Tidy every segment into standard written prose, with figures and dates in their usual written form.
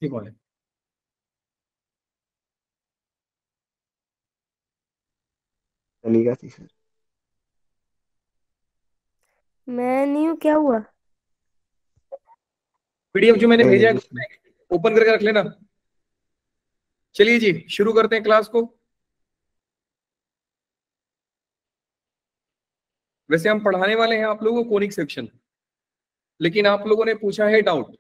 ठीक है। चली गया थी सर। मैं नहीं हूँ, क्या हुआ? पीडीएफ जो मैंने नहीं भेजा नहीं है कुछ नहीं। ओपन करके रख लेना। चलिए जी शुरू करते हैं क्लास को। वैसे हम पढ़ाने वाले हैं आप लोगों को कोनिक सेक्शन, लेकिन आप लोगों ने पूछा है डाउट,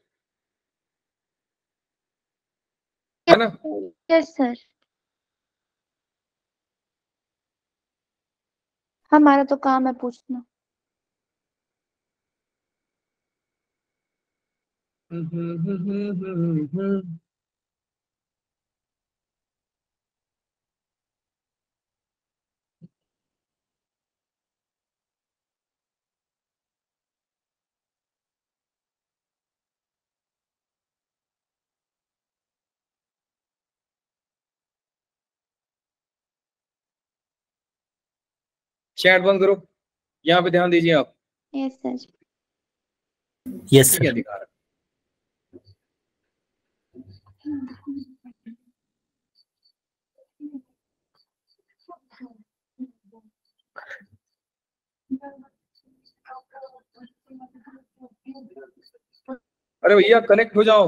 है ना? यस सर, हमारा तो काम है पूछना। चैट बंद करो, यहाँ पे ध्यान दीजिए आप। Yes sir. यस क्या सर। दिखा रहा है? अरे भैया कनेक्ट हो जाओ।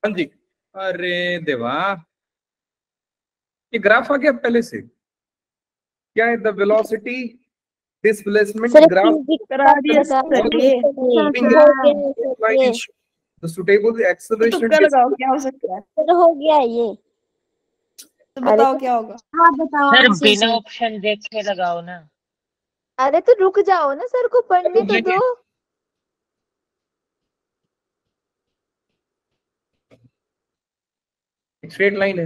हाँ जी। अरे देवा, ये ग्राफ आ गया पहले से। क्या है? The velocity displacement sir graph physics करा का दिया बता सर दो। ये। moving हो in गया सर line ये। is the suitable acceleration तुक्का लगाओ, क्या हो सकता है? सर हो गया ये। तो अरे बताओ तो क्या होगा। हाँ बताओ सर आंसर बिना सर। ऑप्शन देख के लगाओ ना। अरे तो रुक जाओ ना, सर को पढ़ने तो दो। स्ट्रेट लाइन है,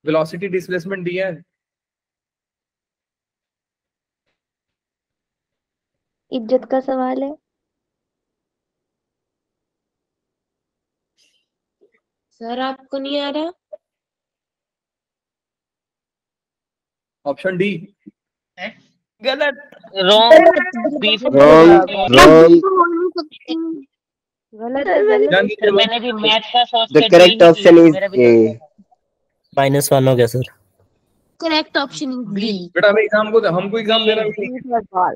वेलोसिटी डिस्प्लेसमेंट दिया है। इज्जत का सवाल है। सर आपको नहीं आ रहा? ऑप्शन डी गलत। रॉन्ग। Be wrong wrong. गलत है गलत। ध्यान सर दीजिए लोग। मैंने भी मैथ का सोच द के डी करेक्ट नहीं ऑप्शन किया, इज मेरा भी ए। तो गया था। -1 हो गया sir. Correct option is B. बेटा हमें एग्जाम को हमको एग्जाम देना भी नहीं है।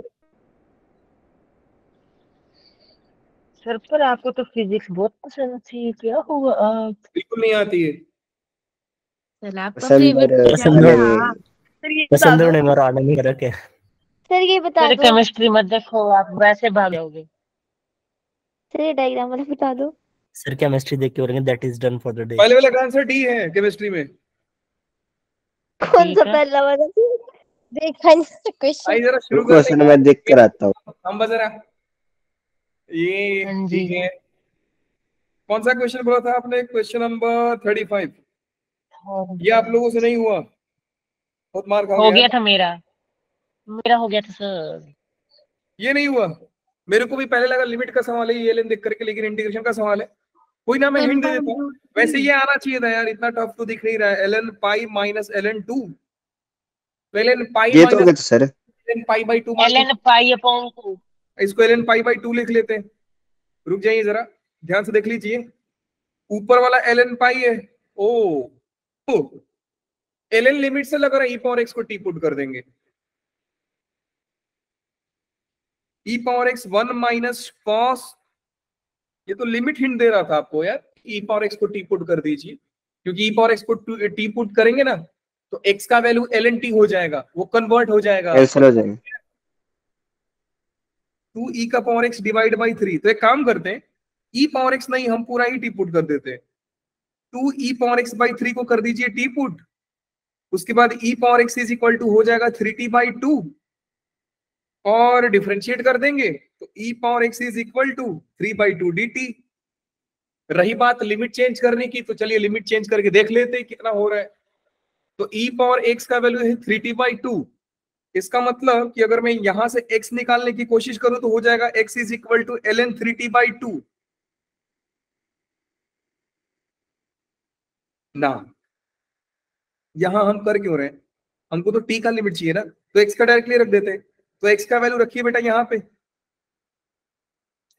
सर पर आपको तो फिजिक्स बहुत पसंद थी, क्या हुआ आप? बिल्कुल नहीं आती है। सर आपका पसंद फेवरेट और विषय पसंद था। सर ये बता पसंद दो। होने में आने में फर्क है। सर ये बता सर दो। केमिस्ट्री मत देखो, आप वैसे भाग जाओगे। सर ये डायग्राम वाला बता दो। सर केमिस्ट्री देख के हो रहे हैं, that is done for the day. पहले वाला का आंसर डी है केमिस्ट्री में। कौन सा ठीक है। पहला वाला? देखा नहीं क्वेश्चन। आइए जरा शुरू रुको करते सर हैं। मैं देख कर आता हूँ। हम बस जरा ये हाँ जी। ठीक है। कौन सा क्वेश्चन बोला था आपने? Question number 35। ये आप लोगों से नहीं हुआ, बहुत मार हो खाओगे गया यार। था मेरा। मेरा हो गया था सर। ये नहीं हुआ। मेरे को भी पहले लगा लिमिट का सवाल है ये लेन देख करके, लेकिन इंटीग्रेशन का सवाल है। कोई ना, मैं हिंट दे देता हूँ। वैसे ये आना चाहिए था यार, इतना टफ तो दिख नहीं रहा है। ln pi minus ln 2, ln पाई ये तो हो माइनस गया था सर। ln पाई बाई 2 मान ln पाई अपॉन 2। इसको ln पाई बाई 2 लिख लेते हैं। रुक जाइए जरा, ध्यान से देख लीजिए। ऊपर वाला ln पाई है। ओ ln लिमिट से लग रहा है e पावर x को टी पुट कर देंगे। e power x 1 minus cos, ये तो लिमिट हिंट दे रहा था आपको यार। e पावर x को टी पुट कर दीजिए, क्योंकि e पावर x को टी पुट करेंगे ना तो x का वैल्यू ln t हो जाएगा, वो कन्वर्ट हो जाएगा कैंसिल हो जाएंगे। 2e का पावर x डिवाइड बाई 3। तो एक काम करते हैं, e पावर x नहीं, हम पूरा ही टी पुट कर देते हैं। 2e पावर x बाई 3 को कर दीजिए टी पुट। उसके बाद e power x is equal to हो जाएगा 3t बाई 2, और डिफरेंशिएट कर देंगे तो e power x is equal to 3/2 dt। रही बात लिमिट चेंज करने की, तो चलिए लिमिट चेंज करके देख लेते हैं कितना हो रहा है। तो e पावर x का वैल्यू है 3t/2। इसका मतलब कि अगर मैं यहां से x निकालने की कोशिश करूं तो हो जाएगा x is equal to ln 3t/2 ना। यहां हम कर क्यों रहे हैं? हमको तो t का लिमिट चाहिए ना, तो x का डायरेक्टली रख देते हैं। तो x का वैल्यू रखिए बेटा यहाँ पे,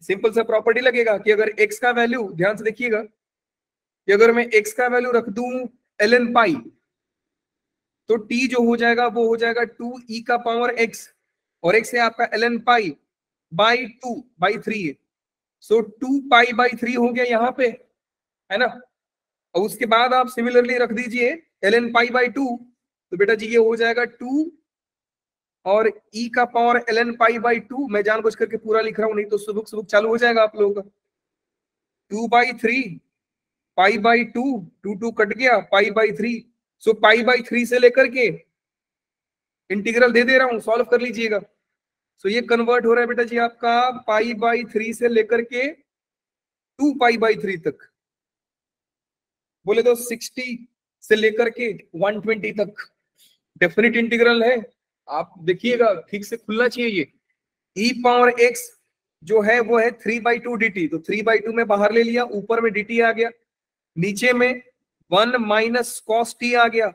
सिंपल सा प्रॉपर्टी लगेगा कि अगर x का वैल्यू, ध्यान से देखिएगा, कि अगर मैं x का वैल्यू रख दूं ln पाई, तो t जो हो जाएगा वो हो जाएगा 2e का पावर x, और x है आपका ln पाई बाई 2 बाई 3 है, सो 2 पाई बाई 3 हो गया यहाँ पे, है ना। और उसके बाद आप सिमिलरली रख दीजिए ln पाई बाई 2, तो बेटा जी ये हो जाएगा 2 और e का पावर ln पाई बाई 2, मैं जानबूझ करके पूरा लिख रहा हूं, नहीं तो सुबह सुबह चालू हो जाएगा आप लोगों का। 2 बाई 3 पाई बाई 2, 2 कट गया, pi by 3, so pi by 3 से लेकर के इंटीग्रल दे रहा हूं, सॉल्व कर लीजिएगा। सो ये कन्वर्ट हो रहा है बेटा जी आपका पाई बाई 3 से लेकर के 2 पाई बाई 3 तक, बोले तो 60 से लेकर के 120 तक डेफिनेट इंटीग्रल है। आप देखिएगा ठीक से खुलना चाहिए ये। e पावर x जो है वो है 3/2 dt, तो 3/2 में बाहर ले लिया, ऊपर में dt आ गया, नीचे में 1 माइनस कॉस टी आ गया।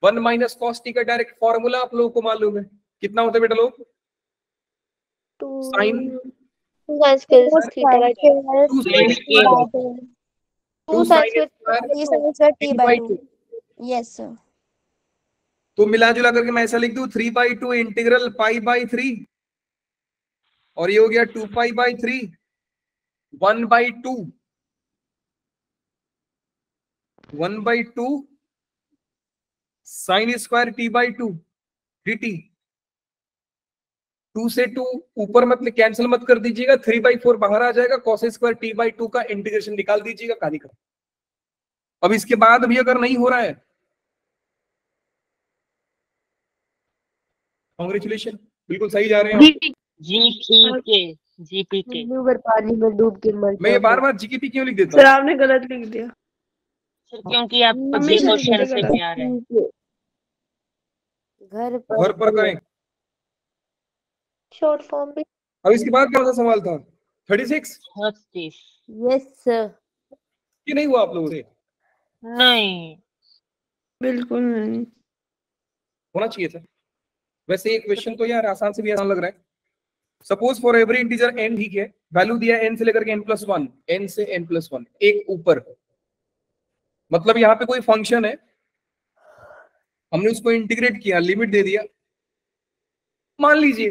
1 माइनस कॉस टी का डायरेक्ट फॉर्मूला आप लोगों को मालूम है, कितना होता है बेटा लोग? Sine 2 sin square theta 2 sin square 2 sin square 3 sin square t by 2। Yes sir. तो मिला जुला करके मैं ऐसा लिख दूं 3/2 इंटीग्रल पाई बाई 3, और ये हो गया 2 pi by 3 1/2 1/2 sine square t by 2 dt। 2 से 2 ऊपर मत कैंसिल मत कर दीजिएगा, 3/4 बाहर आ जाएगा, कॉस स्क्वायर t बाई 2 का इंटीग्रेशन निकाल दीजिएगा, कहानी का। अब इसके बाद भी अगर नहीं हो रहा है, कांग्रेचुलेशन, बिल्कुल सही जा रहे हैं। जीपीके ऊपर पानी में डूब के मर मैं ये बार बार जीकेपी क्यों लिख देता सर हूँ? आपने गलत लिख दिया। सर क्योंकि आप हमेशा जी क्वेश्चन से लिखेगा। तैयार है। घर पर करें। शॉर्ट फॉर्म भी। अब इसके बाद क्या सवाल था? 36 यस सर। कि नहीं हुआ आप लोगों से? नहीं, बिल्कुल नहीं। होना चाहिए था वैसे। ये क्वेश्चन तो यार आसान से भी आसान लग रहा है। Suppose for every integer n, ठीक है, वैल्यू दिया n से लेकर के n+1, n से n+1, एक ऊपर, मतलब यहाँ पे कोई फंक्शन है, हमने उसको इंटीग्रेट किया, लिमिट दे दिया। मान लीजिए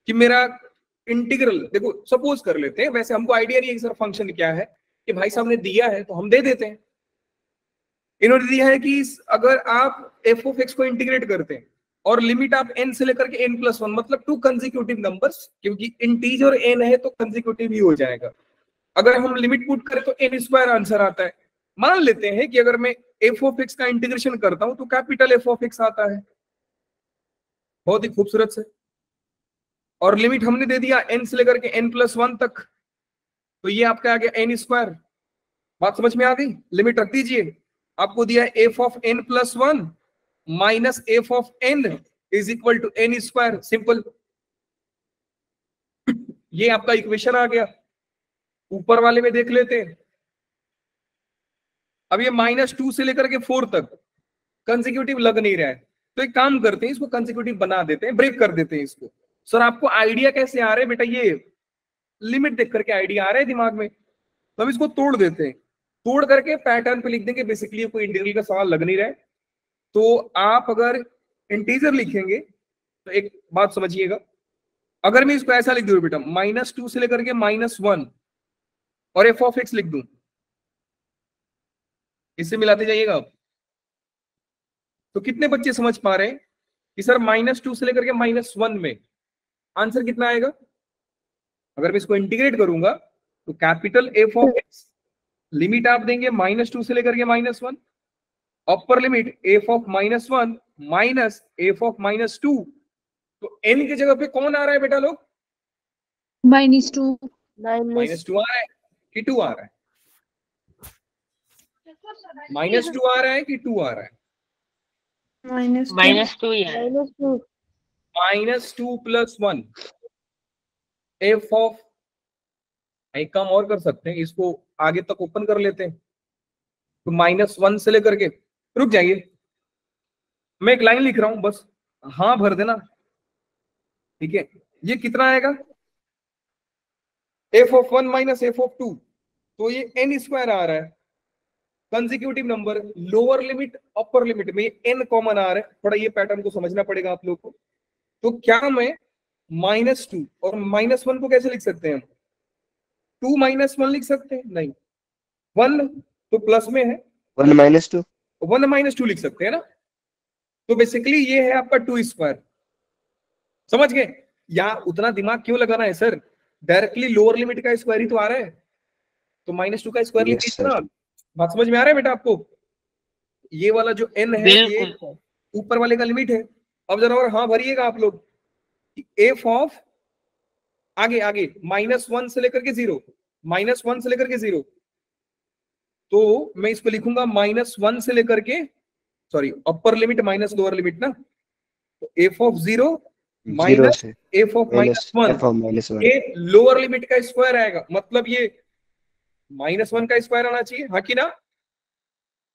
कि मेरा इंटीग्रल, देखो सपोज कर लेते हैं, वैसे हमको आइडिया नहीं है कि सर फंक्शन क्या है, कि भाई साहब ने दिया है तो हम दे देते हैं। इन्होंने दिया है कि अगर आप f ऑफ x को इंटीग्रेट करते हैं और लिमिट आप n से लेकर के n+1, मतलब 2 कंसेक्यूटिव नंबर्स, क्योंकि इंटीजर n है तो कंसेक्यूटिव ही हो जाएगा। अगर हम लिमिट पुट करें तो n² आंसर आता है। मान लेते हैं कि अगर मैं f ऑफ x का इंटीग्रेशन करता हूं तो कैपिटल F ऑफ x आता है, बहुत ही खूबसूरत से। और लिमिट हमने दे दिया n से लेकर के n+1 तक, तो ये आपका आ गया n²। बात समझ में आ गई? लिमिट रख दीजिए, आपको दिया f of n+1 minus f of n is equal to n²। Simple, ये आपका इक्वेशन आ गया। ऊपर वाले में देख लेते हैं। अब ये -2 से लेकर के 4 तक कंसेक्यूटिव लग नहीं रहा है, तो एक काम करते हैं, इसको कंसेक्यूटिव बना देते हैं, ब्रेक कर देते हैं इसको। सर आपको आइडिया कैसे आ रहा है बेटा? ये लिमिट देख करके आइडिया आ रहा है दिमाग में, तो हम इसको तोड़ देते हैं। तोड़ करके पैटर्न पे लिख देंगे। बेसिकली कोई इंटीग्रल का सवाल लग नहीं रहा है, तो आप अगर इंटीजर लिखेंगे तो एक बात समझिएगा, अगर मैं इसको ऐसा लिख दूं बेटा -2 से लेकर के -1 और f ऑफ x लिख दूं, इससे मिलाते जाइएगा आप, तो कितने बच्चे समझ पा रहे हैं कि सर -2 से लेकर के -1 में आंसर कितना आएगा? अगर मैं इसको इंटीग्रेट करूंगा तो capital F of x, limit आप देंगे -2 से लेकर के -1, upper limit f of -1 minus f of -2, तो n की जगह पे कौन आ रहा है बेटा लोग? -2 -2 आ रहा है कि 2 आ रहा है? -2 आ रहा है कि 2 आ रहा है? -2 ही है। -2 + 1 f ऑफ, एक काम और कर सकते हैं, इसको आगे तक ओपन कर लेते हैं, तो -1 से लेकर के, रुक जाइए मैं एक लाइन लिख रहा हूं बस, हाँ भर देना, ठीक है। ये कितना आएगा? F of 1 minus F of 2, तो ये n स्क्वायर आ रहा है। Consecutive number, lower limit upper limit में n कॉमन आ रहा है। थोड़ा ये पैटर्न को समझना पड़ेगा आप लोग को। तो क्या मैं -2 और -1 को कैसे लिख सकते हैं हम? 2 - 1 लिख सकते हैं? नहीं, 1 तो प्लस में है, 1 - 2 1 - 2 लिख सकते हैं ना। तो बेसिकली ये है आपका 2 स्क्वायर। समझ गए? या उतना दिमाग क्यों लगाना है सर? डायरेक्टली लोअर लिमिट का स्क्वायर ही तो आ रहा है, तो -2 का स्क्वायर लिख Yes, दीजिए ना। बात समझ में आ रहा है बेटा आपको? ये वाला जो n है ये बिल्कुल ऊपर वाले का लिमिट है। अब जरा और हाँ भरिएगा आप लोग, एफ ऑफ आगे आगे -1 से लेकर के 0, -1 से लेकर के 0, तो मैं इसको लिखूंगा -1 से लेकर के, sorry upper limit minus lower limit ना, तो एफ ऑफ 0 माइनस से एफ ऑफ -1, f of -1 ये लोअर लिमिट का स्क्वायर आएगा। मतलब ये -1 का स्क्वायर आना चाहिए, हाँ कि ना?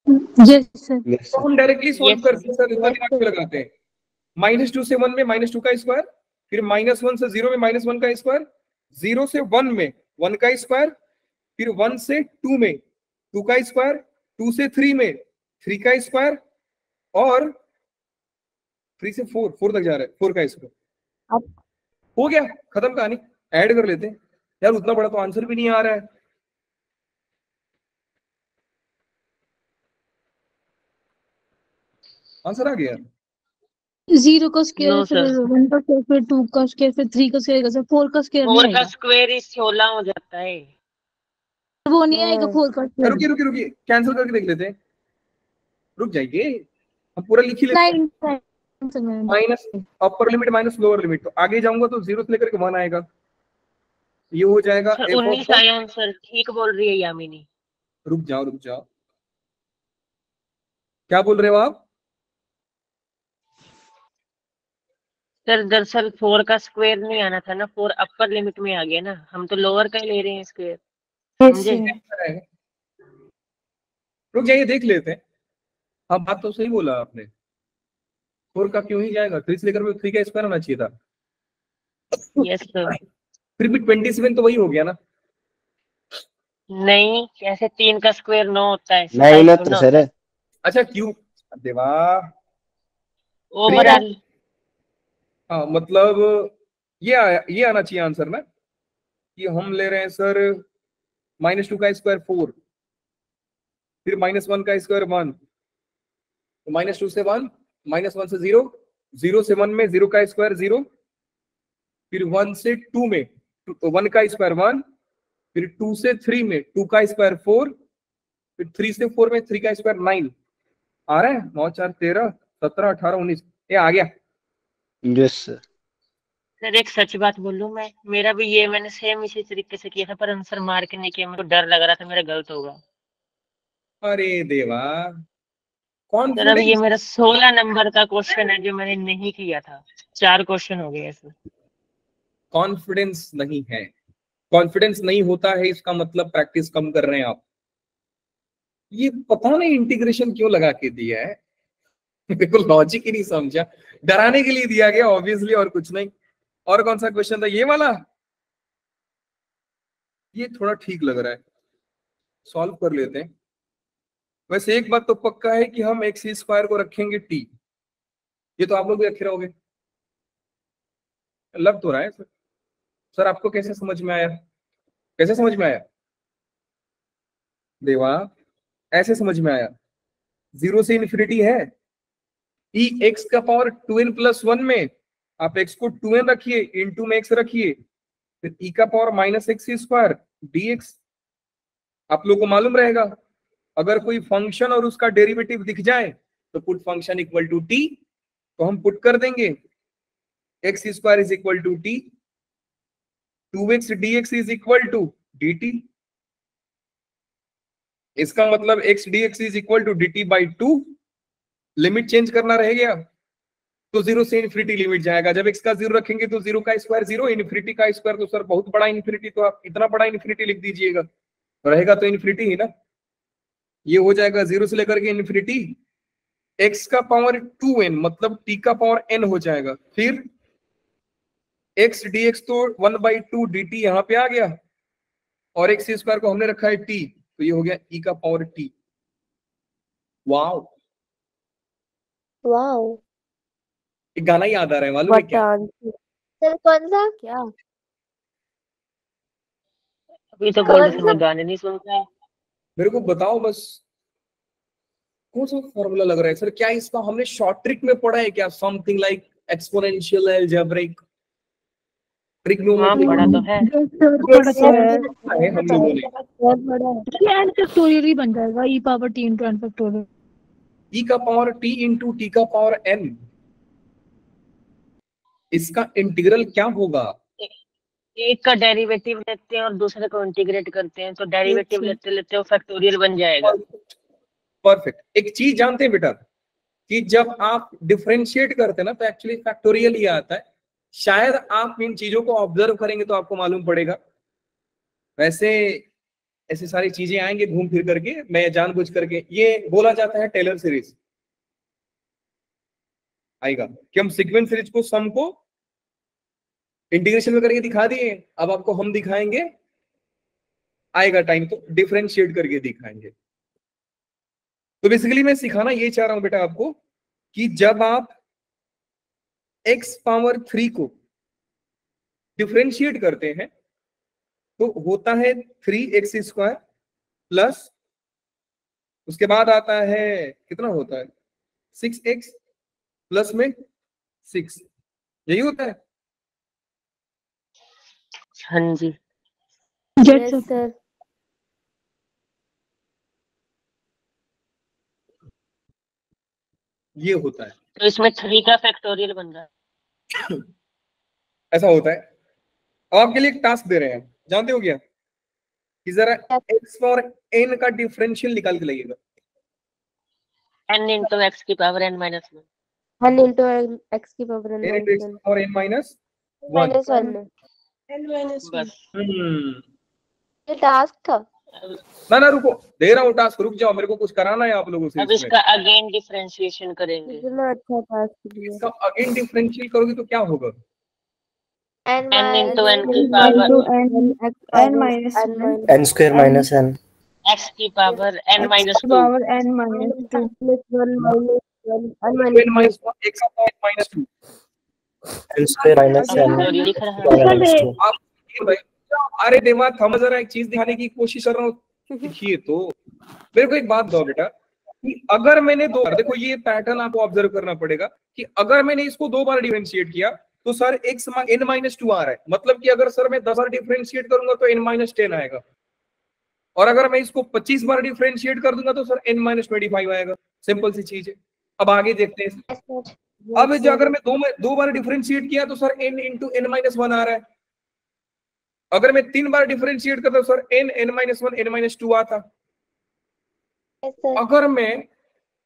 Yes, sir. Yes, तो sir. हम डायरेक्टली सोल्व Yes, करते हैं सर, इतना दिमाग क्यों लगाते हैं? -2 से 1 में -2 का स्क्वायर, फिर -1 से 0 में -1 का स्क्वायर, 0 से 1 में 1 का स्क्वायर, फिर 1 से 2 में 2 का स्क्वायर, 2 से 3 में 3 का स्क्वायर, और 3 से 4 तक जा रहा है 4 का स्क्वायर। हो गया, खत्म कहानी। ऐड कर लेते हैं यार, उतना बड़ा तो आंसर भी नहीं आ रहा है। आंसर आ गया? 0 का स्क्वायर, नो फिर सर, 1 का स्क्वायर, फिर 2 का स्क्वायर, फिर 3 का स्क्वायर, फिर 4 का स्क्वायर नहीं 4 का आएगा। स्क्वायर ही 16 हो जाता है। वो नहीं आएगा 4 का स्क्वायर। रुकिए रुकिए रुकिए, कैंसिल करके देख लेते हैं। रुक जाइए, हम पूरा लिख ही लेते हैं। 9 minus upper limit minus lower limit, तो आगे जाऊंगा तो 0 से लेकर के 1 आएगा। ये हो जाएगा सर एफ 19 ऑफ, आया आंसर, ठीक बोल रही है यामिनी। रुक जाओ, क्या बोल रहे हो आप? सर दरअसल 4 का स्क्वायर नहीं आना था ना, 4 अपर लिमिट में आ गया ना, हम तो लोअर का ही ले रहे हैं स्क्वायर, समझे? रुक जाइए देख लेते हैं। हाँ बात तो सही बोला आपने, 4 का क्यों ही जाएगा, 3 से लेकर 3 का स्क्वायर आना चाहिए था। Yes sir. फिर भी 27 तो वही हो गया ना। नहीं, कैसे 3 का स्क्वायर 9 होता है, नहीं ना 27 तो ना सर होता है। अच्छा क्यों देवा, ओवरऑल हाँ मतलब ये आना चाहिए आंसर ना, कि हम ले रहे हैं सर -2 का स्क्वायर 4, फिर -1 का स्क्वायर 1, तो -2 से 1, -1 से 0, 0 से 1 में 0 का स्क्वायर 0, फिर 1 से 2 में 1 का स्क्वायर 1, फिर 2 से 3 में 2 का स्क्वायर 4, फिर 3 से 4 में 3 का स्क्वायर 9। आ रहा है 9 4 13 17 18 19, ये आ गया। Yes sir. सर एक सच बात बोलूं, मेरा भी ये मैंने सेम इसी तरीके से किया था, पर आंसर मार्क नहीं किया, मेरे को डर लग रहा था मेरा गलत होगा। अरे देवा, सर अब ये कॉन्फिडेंस, मेरा 16 नंबर का क्वेश्चन है जो मैंने नहीं किया था, 4 क्वेश्चन हो गए ऐसे। कॉन्फिडेंस नहीं है, कॉन्फिडेंस नहीं होता है इसका मतलब प्रैक्टिस कम कर रहे हैं आप। ये पता नहीं इंटीग्रेशन क्यों लगा के दिया है, बिल्कुल लॉजिक ही नहीं समझा, डराने के लिए दिया गया ऑब्वियसली, और कुछ नहीं। और कौन सा क्वेश्चन था? ये वाला, ये थोड़ा ठीक लग रहा है, सॉल्व कर लेते हैं। वैसे एक बात तो पक्का है कि हम एक्स स्क्वायर को रखेंगे टी, ये तो आप लोग भी रखे रहोगे। लग तो रहा है सर आपको कैसे समझ में आया? कैसे समझ में आया देवा? ऐसे समझ में आया, 0 से इन्फिनिटी है, ई एक्स का पावर 2n + 1 में आप x को 2n रखिए, इनटू में x रखिए, फिर e का पावर -x² dx। आप लोग को मालूम रहेगा, अगर कोई फंक्शन और उसका डेरिवेटिव दिख जाए तो put function equal to t, तो हम पुट कर देंगे x² = t, 2x dx = dt। इसका मतलब x dx = dt/2, limit change करना रह गया, तो 0 से इन्फिनिटी लिमिट जाएगा। जब x का 0 रखेंगे तो 0 का स्क्वायर 0, इन्फिनिटी का स्क्वायर तो सर बहुत बड़ा इन्फिनिटी, तो आप इतना बड़ा इन्फिनिटी लिख दीजिएगा, रहेगा तो इन्फिनिटी ही ना। ये हो जाएगा 0 से लेकर के इन्फिनिटी, x का पावर 2n मतलब t का पावर n हो जाएगा, फिर x dx तो 1/2 dt यहाँ पे आ गया, और एक्स स्क्वायर को हमने रखा है टी, तो ये हो गया ई का पावर टी। Wow, wow. एक गाना याद आ रहा है, मालूम है क्या? सर कौन सा? क्या? अभी तो बोल रहे थे मैं गाने नहीं सुनता है। मेरे को बताओ बस, कौन सा फॉर्मूला लग रहा है सर? क्या इसका हमने शॉर्ट ट्रिक में पढ़ा है क्या? Something like exponential algebraic trigonometry हाँ, पढ़ा तो है। है हम लोगों ने। एन फैक्टोरियल ही बन जाएगा, e power t into n factorial. E का पावर टी इंटू टी का पावर एन, इसका इंटीग्रल क्या होगा? एक का डेरिवेटिव लेते हैं और दूसरे को इंटीग्रेट करते हैं, तो डेरिवेटिव लेते लेते वो फैक्टोरियल बन जाएगा। परफेक्ट। एक चीज जानते हैं बेटा, कि जब आप डिफरेंशिएट करते हैं ना, तो एक्चुअली फैक्टोरियल ही आता है। शायद आप इन चीजों को ऑब्जर्व करेंगे तो आपको मालूम पड़ेगा। वैसे ऐसी सारी चीजें आएंगे घूम फिर करके, मैं जानबूझ करके, ये बोला जाता है टेलर सीरीज आएगा कि हम सीक्वेंस सीरीज को सम को इंटीग्रेशन में करके दिखा दिए, अब आपको हम दिखाएंगे, आएगा टाइम तो डिफरेंशिएट करके दिखाएंगे। तो बेसिकली मैं सिखाना ये चाह रहा हूं बेटा आपको, कि जब आप x पावर 3 को डिफरेंशिएट करते हैं तो होता है 3x स्क्वायर प्लस, उसके बाद आता है कितना होता है 6x प्लस में 6, यही होता है। हाँ जी। Yes yes sir. ये होता है, तो इसमें 3 का फैक्टोरियल बन रहा है। ऐसा होता है। अब आपके लिए एक टास्क दे रहे हैं, जानते हो क्या? कि जरा x और n का डिफरेंशियल निकाल के लाइएगा। n इंटू एक्स की power n minus 1। 1 into x की पावर n into x और n माइनस 1। बस। ये टास्क था। ना रुको, दे रहा हूँ टास्क, रुक जाओ, मेरे को कुछ कराना है आप लोगों से। अब इसका अगेन डिफरेंशिएशन करेंगे। इतना अच्छा टास्क दिया। इसका अगेन डिफरेंशियल करोगे तो क्या होगा? n इंटू n की power n minus n square minus n x की power n minus 2 power n minus 2 n minus 1 x का minus 2 n square minus n लिख रहा है। आप ये भाई, अरे देवा थम जरा, एक चीज दिखाने की कोशिश कर रहा हूँ। देखिए तो मेरे को एक बात दो बेटा, कि अगर मैंने दो बार, देखो ये पैटर्न आपको ऑब्जर्व करना पड़ेगा, कि अगर मैंने इसको 2 बार डिफरेंशिएट किया तो सर x n माइनस 2 आ रहा है, मतलब कि अगर सर मैं 10 बार डिफरेंशिएट करूंगा तो n माइनस 10 आएगा, और अगर मैं इसको 25 बार डिफरेंशिएट कर दूंगा तो सर n माइनस 25 आएगा। सिंपल सी चीज है। अब आगे देखते हैं। अब जो अगर मैं दो बार डिफरेंशिएट किया तो sir n into n minus 1 आ रहा है। अगर मैं 3 बार डिफरेंशिएट करता हूं sir n minus 1 n minus 2 आता। अगर मैं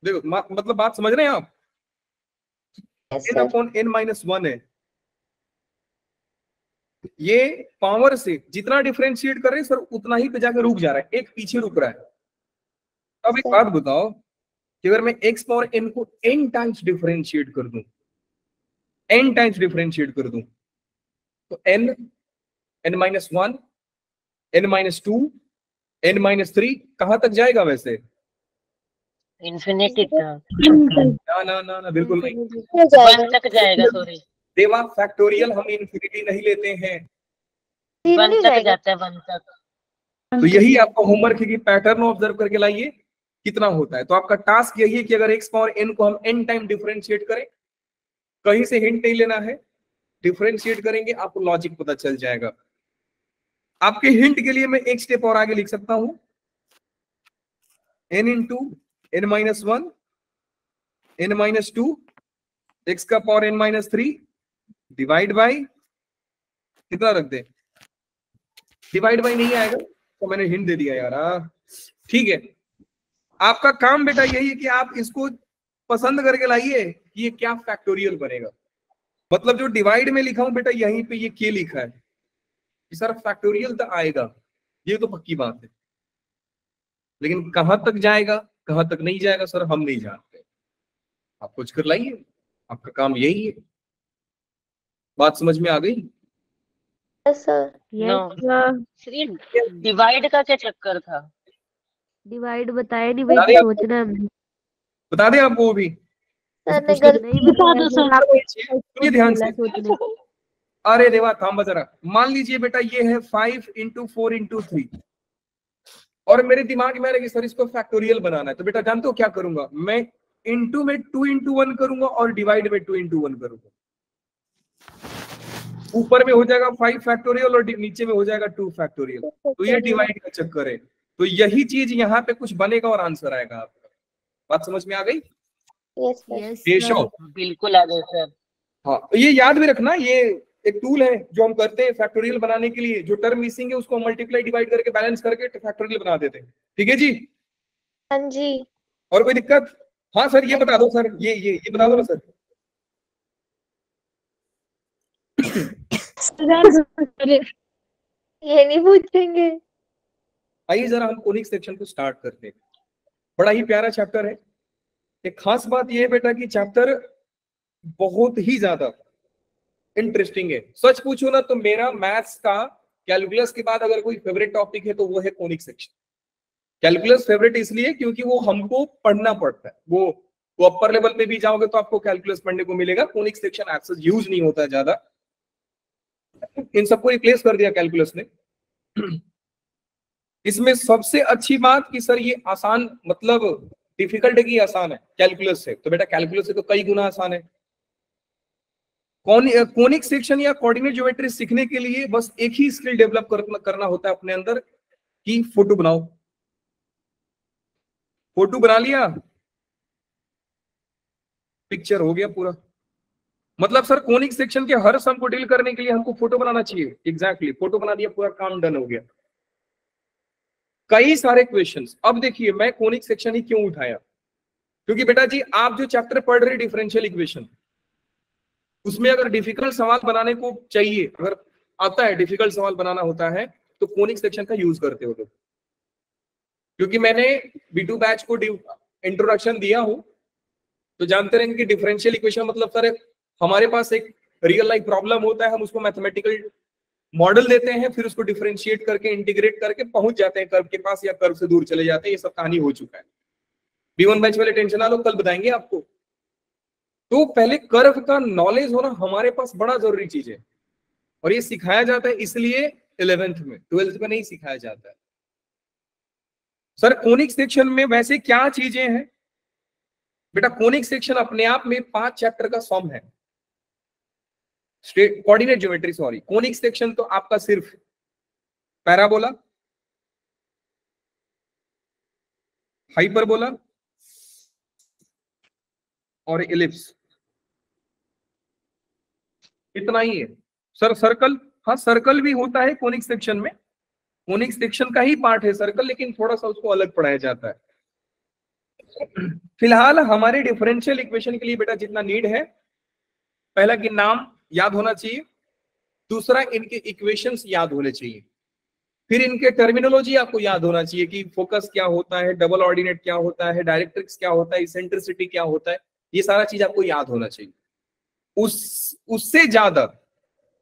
देखो मतलब बात समझ रहे हैं आप? n अपॉन n माइनस 1 है, ये पावर से जितना डिफरेंशिएट कर रहे हैं सर उतना ही पे जाकर रुक जा रहा है, एक पीछे रुक रहा है। अब एक बात बताओ, कि अगर मैं x पावर n को n टाइम्स डिफरेंशिएट कर दूं, n टाइम्स डिफरेंशिएट कर दूं, तो n minus 1 n minus 2 n minus 3 कहां तक जाएगा वैसे? इन्फिनिटी तक। ना ना ना ना बिल्कुल नहीं, 1 तक जाएगा। सॉरी देवा फैक्टोरियल हम इन्फिनिटी नहीं लेते हैं, 1 तक जाता है, 1 तक। तो यही आपका होमवर्क है कि पैटर्न ऑब्जर्व करके लाइए कितना होता है। तो आपका टास्क यही है कि अगर x पावर n को हम n टाइम डिफरेंशिएट करें, कहीं से हिंट नहीं लेना है, डिफरेंशिएट करेंगे आपको लॉजिक पता चल जाएगा। आपके हिंट के लिए मैं एक स्टेप और आगे लिख सकता हूं, n into n minus 1 n minus 2 x का power n minus 3 divide by कितना रख दे, डिवाइड बाई नहीं आएगा तो मैंने हिंट दे दिया यार। ठीक है, आपका काम बेटा यही है कि आप इसको पसंद करके लाइए कि ये क्या फैक्टोरियल बनेगा। मतलब जो डिवाइड में लिखा हूं बेटा, यहीं पे ये के लिखा है कि सर फैक्टोरियल तो आएगा, ये तो पक्की बात है, लेकिन कहां तक जाएगा कहां तक नहीं जाएगा सर हम नहीं जानते। आप कुछ कर लाइए, आपका काम यही है। बात समझ में आ गई? Yes sir. No sir, divide का क्या चक्कर था? डिवाइड बताया नहीं, बता वही दिया तो सोचना है हमने। बता दें आपको वो भी सर ने पूछने गलती नहीं बता बताया दो सर, सर। आपको सुनिए ध्यान से। सोचने। अरे देवा थाम जरा, मान लीजिए बेटा ये है 5 × 4 × 3 और मेरे दिमाग में आ रहा है कि सर इसको फैक्टोरियल बनाना है, तो बेटा जानते हो क्या करूंगा मैं? इनटू में 2 × 1 करूंगा और डिवाइड में 2 × 1 करूंगा। ऊपर में हो जाएगा 5 फैक्टोरियल और नीचे में हो जाएगा 2 फैक्टोरियल। तो ये डिवाइड का चक्कर है। तो यही चीज यहाँ पे कुछ बनेगा और आंसर आएगा आपका। बात समझ में आ गई? Yes sir. यस केशव, बिल्कुल आ गए सर। हाँ ये याद भी रखना, ये एक टूल है जो हम करते हैं फैक्टोरियल बनाने के लिए। जो टर्म मिसिंग है उसको मल्टीप्लाई डिवाइड करके बैलेंस करके फैक्टोरियल बना देते हैं। ठीक है जी? हाँ जी। और कोई दिक्कत? हाँ सर ये बता दो सर, ये बता दो ना सर। ये नहीं पूछेंगे। आइए जरा हम कोनिक सेक्शन को स्टार्ट करते हैं। बड़ा ही प्यारा चैप्टर है। एक खास बात यह है बेटा कि चैप्टर बहुत ही ज्यादा इंटरेस्टिंग है। सच पूछो ना तो मेरा मैथ्स का कैलकुलस के बाद अगर कोई फेवरेट टॉपिक है तो वो है कोनिक सेक्शन। कैलकुलस फेवरेट इसलिए क्योंकि वो हमको पढ़ना पड़ता है। वो अपर लेवल पे भी जाओगे तो आपको कैलकुलस पढ़ने को मिलेगा। कोनिक सेक्शन एक्सेस यूज नहीं होता है ज्यादा, इन सबको रिप्लेस कर दिया कैलकुलस ने। इसमें सबसे अच्छी बात कि सर ये आसान, मतलब डिफिकल्ट है कि आसान है कैलकुलस से, तो बेटा कैलकुलस से तो कई गुना आसान है। कोनिक सेक्शन या कोऑर्डिनेट ज्योमेट्री सीखने के लिए बस एक ही स्किल डेवलप करना होता है अपने अंदर कि फोटो बनाओ। फोटो बना लिया, पिक्चर हो गया पूरा। मतलब सर कोनिक सेक्शन के हर सम को डील करने के लिए हमको फोटो बनाना चाहिए। एग्जैक्टली, फोटो बना दिया, पूरा काम डन हो गया। कई सारे क्वेश्चंस। अब देखिए मैं कोनिक सेक्शन ही क्यों उठाया, क्योंकि बेटा जी आप जो चैप्टर पढ़ रहे डिफरेंशियल इक्वेशन, उसमें अगर डिफिकल्ट सवाल बनाने को चाहिए, अगर आता है डिफिकल्ट सवाल बनाना होता है तो कोनिक सेक्शन का यूज करते हो लोग। क्योंकि मैंने B2 बैच को इंट्रोडक्शन दिया हूं तो जानते रहेंगे कि डिफरेंशियल इक्वेशन मतलब सर हमारे पास एक रियल लाइफ प्रॉब्लम होता है, हम उसको मैथमेटिकल मॉडल देते हैं, फिर उसको डिफरेंशिएट करके इंटीग्रेट करके पहुंच जाते हैं कर्व के पास या कर्व से दूर चले जाते हैं। ये सब कहानी हो चुका है। B1 बैच वाले टेंशन ना लो, कल बताएंगे आपको। तो पहले कर्व का नॉलेज होना हमारे पास बड़ा जरूरी चीज है और ये सिखाया जाता है इसलिए 11th में, 12th में नहीं सिखाया जाता है। सर कोनिक सेक्शन में वैसे क्या चीजें हैं बेटा? कोनिक सेक्शन अपने आप में 5 चैप्टर का सम है। Coordinate geometry, sorry, conic section तो आपका सिर्फ पैराबोला, हाइपरबोला और इलिप्स, इतना ही है। सर सर्कल, हाँ सर्कल भी होता है कोनिक सेक्शन में, कोनिक सेक्शन का ही पार्ट है सर्कल, लेकिन थोड़ा सा उसको अलग पढ़ाया जाता है। फिलहाल हमारे डिफरेंशियल इक्वेशन के लिए बेटा जितना नीड है, पहला कि नाम याद होना चाहिए, दूसरा इनके इक्वेशंस याद होने चाहिए, फिर इनके टर्मिनोलॉजी आपको याद होना चाहिए कि फोकस क्या होता है, डबल ऑर्डिनेट क्या होता है, डायरेक्ट्रिक्स क्या होता है, इसेंट्रिसिटी क्या होता है, ये सारा चीज आपको याद होना चाहिए। उससे ज्यादा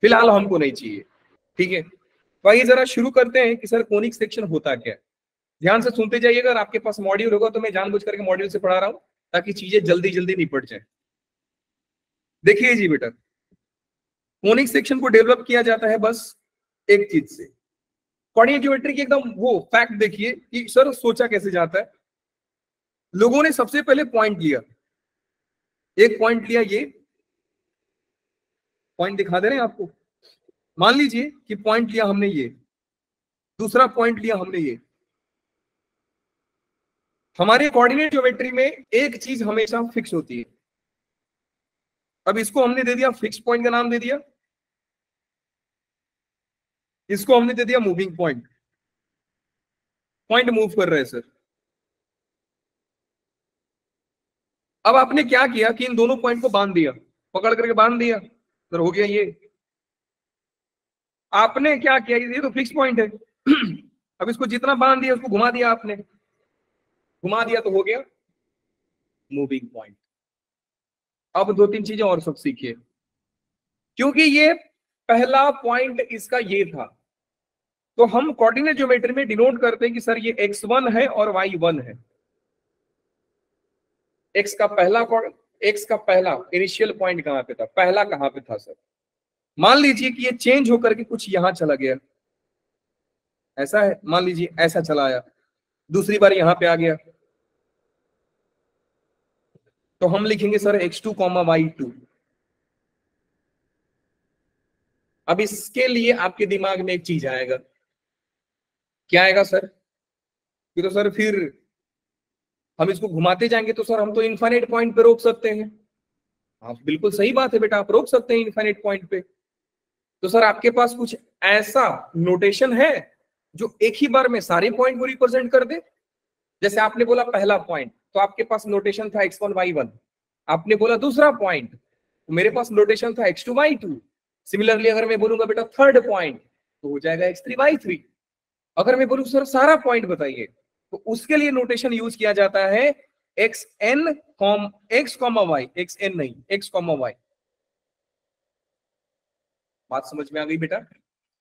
फिलहाल हमको नहीं चाहिए। ठीक है, तो आइए जरा शुरू करते हैं कि सर कोनिक सेक्शन होता क्या है। ध्यान से सुनते जाइएगा। अगर आपके पास मॉड्यूल होगा तो मैं जानबूझ करके मॉड्यूल से पढ़ा रहा हूं ताकि चीजें जल्दी जल्दी निपट जाए। देखिए जी बेटा, कोनिक सेक्शन को डेवलप किया जाता है बस एक चीज से, कोऑर्डिनेट ज्योमेट्री की एकदम वो फैक्ट देखिए कि सर सोचा कैसे जाता है। लोगों ने सबसे पहले पॉइंट लिया, एक पॉइंट लिया, ये पॉइंट दिखा दे रहे हैं आपको। मान लीजिए कि पॉइंट लिया हमने ये, दूसरा पॉइंट लिया हमने ये। हमारे कोऑर्डिनेट ज्योमेट्री में एक चीज हमेशा फिक्स होती है। अब इसको हमने दे दिया फिक्स पॉइंट का नाम दे दिया, इसको हमने दे दिया मूविंग पॉइंट। पॉइंट मूव कर रहे हैं सर। अब आपने क्या किया कि इन दोनों पॉइंट को बांध दिया, पकड़ करके बांध दिया, सर हो गया ये। आपने क्या किया, ये तो फिक्स पॉइंट है। अब इसको जितना बांध दिया उसको घुमा दिया, आपने घुमा दिया तो हो गया मूविंग पॉइंट। अब 2-3 चीजें और सब सीखिए, क्योंकि ये पहला पॉइंट इसका ये था, तो हम कोऑर्डिनेट ज्योमेट्री में डिनोट करते हैं कि सर ये x1 है और y1 है। x का पहला इनिशियल पॉइंट कहां पे था, पहला कहां पे था सर? मान लीजिए कि ये चेंज होकर के कुछ यहां चला गया, ऐसा है, मान लीजिए ऐसा चला आया, दूसरी बार यहां पे आ गया, तो हम लिखेंगे सर x2, y2। अब इसके लिए आपके दिमाग में एक चीज आएगा, क्या आएगा सर? कि तो सर फिर हम इसको घुमाते जाएंगे तो सर हम तो इनफाइनाइट पॉइंट पे रोक सकते हैं। हाँ बिल्कुल सही बात है बेटा, आप रोक सकते हैं इनफाइनाइट पॉइंट पे। तो सर आपके पास कुछ ऐसा नोटेशन है जो एक ही बार में सारे पॉइंट को रिप्रेजेंट कर दे? जैसे आपने बोला पहला पॉइंट, तो आपके पास नोटेशन था x1 y1। आपने बोला दूसरा पॉइंट, तो मेरे पास नोटेशन था x2 y2। सिमिलरली अगर मैं बोलूंगा बेटा थर्ड पॉइंट, तो हो जाएगा x3 y3। अगर मैं बोलूं सर सारा पॉइंट बताइए, तो उसके लिए नोटेशन यूज किया जाता है xn x, y, xn नहीं x, y। बात समझ में आ गई बेटा?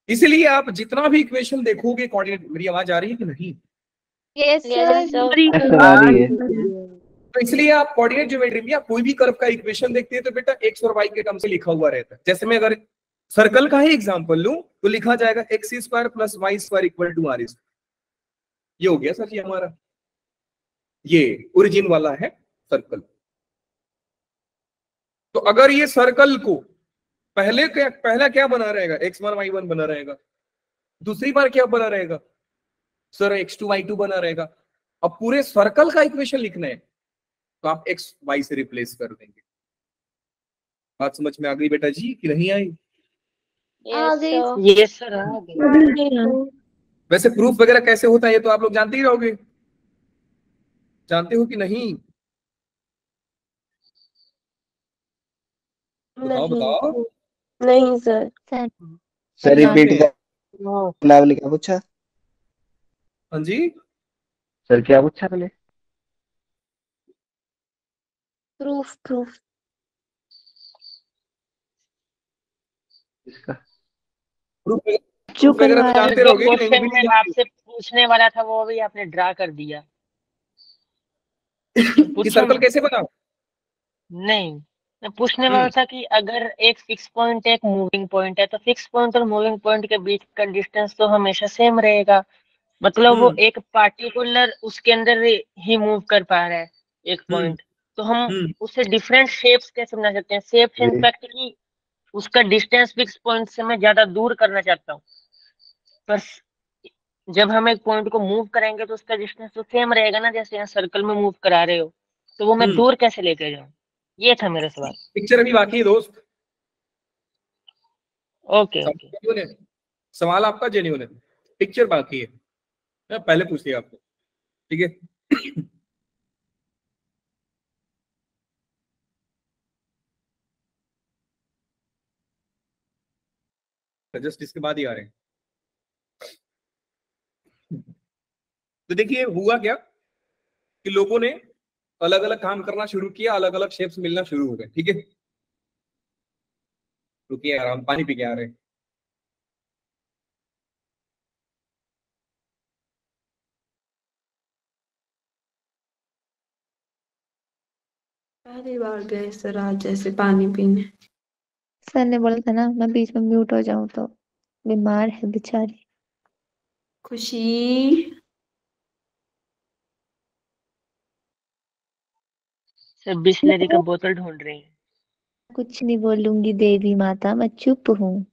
इसलिए आप जितना भी इक्वेशन देखोगे कोऑर्डिनेट, मेरी आवाज आ रही है कि नहीं? Yes, Yes, sir. sir. आ रही है। तो इसलिए आप कोऑर्डिनेट ज्योमेट्री में या कोई भी कर्व का इक्वेशन देखते हैं तो बेटा x और y के टर्म से लिखा हुआ रहता है। जैसे मैं अगर सर्कल का ही एग्जांपल लूं तो लिखा जाएगा x² + y² = r²। ये हो गया सर जी हमारा, ये ओरिजिन वाला है सर्कल। तो अगर ये सर्कल को पहला क्या बना रहेगा, x1 y1 बना रहेगा, दूसरी बार क्या बना रहेगा सर, x2 y2 बना रहेगा। अब पूरे सर्कल का इक्वेशन लिखना है तो आप x y से रिप्लेस कर देंगे। बात समझ में आ गई बेटा जी कि नहीं आई? Yes, sir. Yes, sir. आ गई। वैसे प्रूफ वगैरह कैसे होता है ये तो आप लोग जानते ही रहोगे, जानते हो कि नहीं? बताओ बताओ। नहीं सर। सर रिपीट कर, आपने क्या पूछा? हाँ जी, सर क्या पूछा पहले? Proof. प्रूफ इसका वगैरह तो जानते जो रहोगे कि नहीं? क्वेश्चन मैं आपसे पूछने वाला था वो भी आपने ड्रा कर दिया। कि सर्कल कैसे बना? नहीं, मैं पूछने वाला था कि अगर एक फिक्स पॉइंट एक मूविंग पॉइंट है तो फिक्स पॉइंट और मूविंग पॉइंट के बीच का डिस्टेंस तो हमेशा सेम रहेगा। मतलब वो एक पार्टिकुलर उसके अंदर ही मूव कर पा रहा है एक पॉइंट, तो हम उससे डिफरेंट शेप्स कैसे बना सकते हैं? शेप्स इनफैक्ट की उसका डिस्टेंस फिक्स पॉइंट से मैं ज्यादा दूर करना चाहता हूँ, पर जब हम एक पॉइंट को मूव करेंगे तो उसका डिस्टेंस तो सेम रहेगा ना, जैसे यहाँ सर्कल में मूव करा रहे हो, तो वो मैं दूर कैसे लेके जाऊँ? ये था मेरा सवाल। पिक्चर अभी बाकी है दोस्त। ओके ओके, सवाल आपका जेन्युइन है, पिक्चर बाकी है, मैं पहले पूछ लिया आपको, ठीक है? जस्ट इसके बाद ही आ रहे हैं। तो देखिए हुआ क्या कि लोगों ने अलग अलग काम करना शुरू किया, अलग अलग शेप्स मिलना शुरू हो गए, ठीक है? रुकिए आराम, पानी पी के आ रहे हैं। पहली बार गए सर आज जैसे पानी पीने। सर ने बोला था ना मैं बीच में म्यूट हो जाऊं, तो बीमार है बेचारी। खुशी सर बिस्लरी का बोतल ढूंढ रही है। कुछ नहीं बोलूंगी देवी माता, मैं चुप हूँ।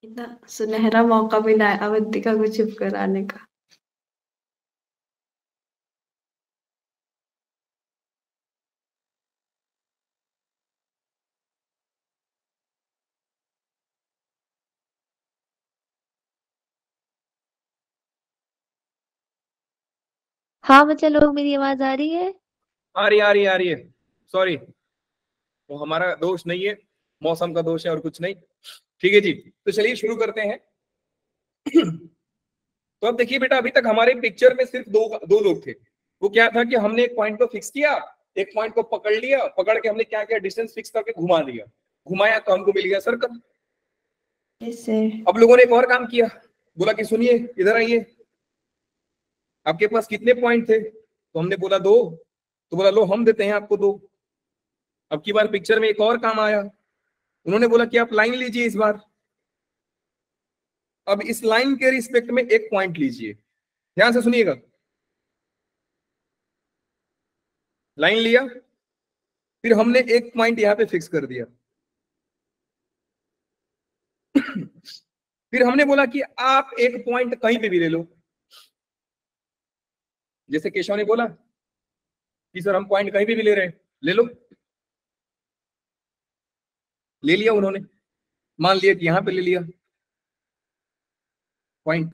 इतना सुनहरा मौका मिला है अवंतिका को चुप कराने का। हाँ बच्चा लोग, मेरी आवाज आ रही है? आ रही है। सॉरी, वो हमारा दोष नहीं है, मौसम का दोष है और कुछ नहीं। ठीक है जी, तो चलिए शुरू करते हैं। तो अब देखिए बेटा, अभी तक हमारे पिक्चर में सिर्फ दो लोग थे, वो क्या था कि हमने एक पॉइंट को फिक्स किया, एक पॉइंट को पकड़ लिया, पकड़ के हमने क्या किया, डिस्टेंस फिक्स करके घुमा दिया, घुमाया तो हमको मिल गया सर्कल। Yes sir. अब लोगों ने एक और काम किया, बोला कि सुनिए इधर आइए, आपके पास कितने पॉइंट थे? तो हमने बोला 2। तो बोला लो हम देते हैं आपको 2। अब की बार पिक्चर में एक और काम आया, उन्होंने बोला कि आप लाइन लीजिए इस बार। अब इस लाइन के रिस्पेक्ट में एक पॉइंट लीजिए, ध्यान से सुनिएगा। लाइन लिया, फिर हमने एक पॉइंट यहां पे फिक्स कर दिया। फिर हमने बोला कि आप एक पॉइंट कहीं पे भी ले लो, जैसे केशव ने बोला कि सर हम पॉइंट कहीं पे भी ले रहे हैं, ले लो। ले लिया उन्होंने, मान लिया कि यहां पे ले लिया पॉइंट।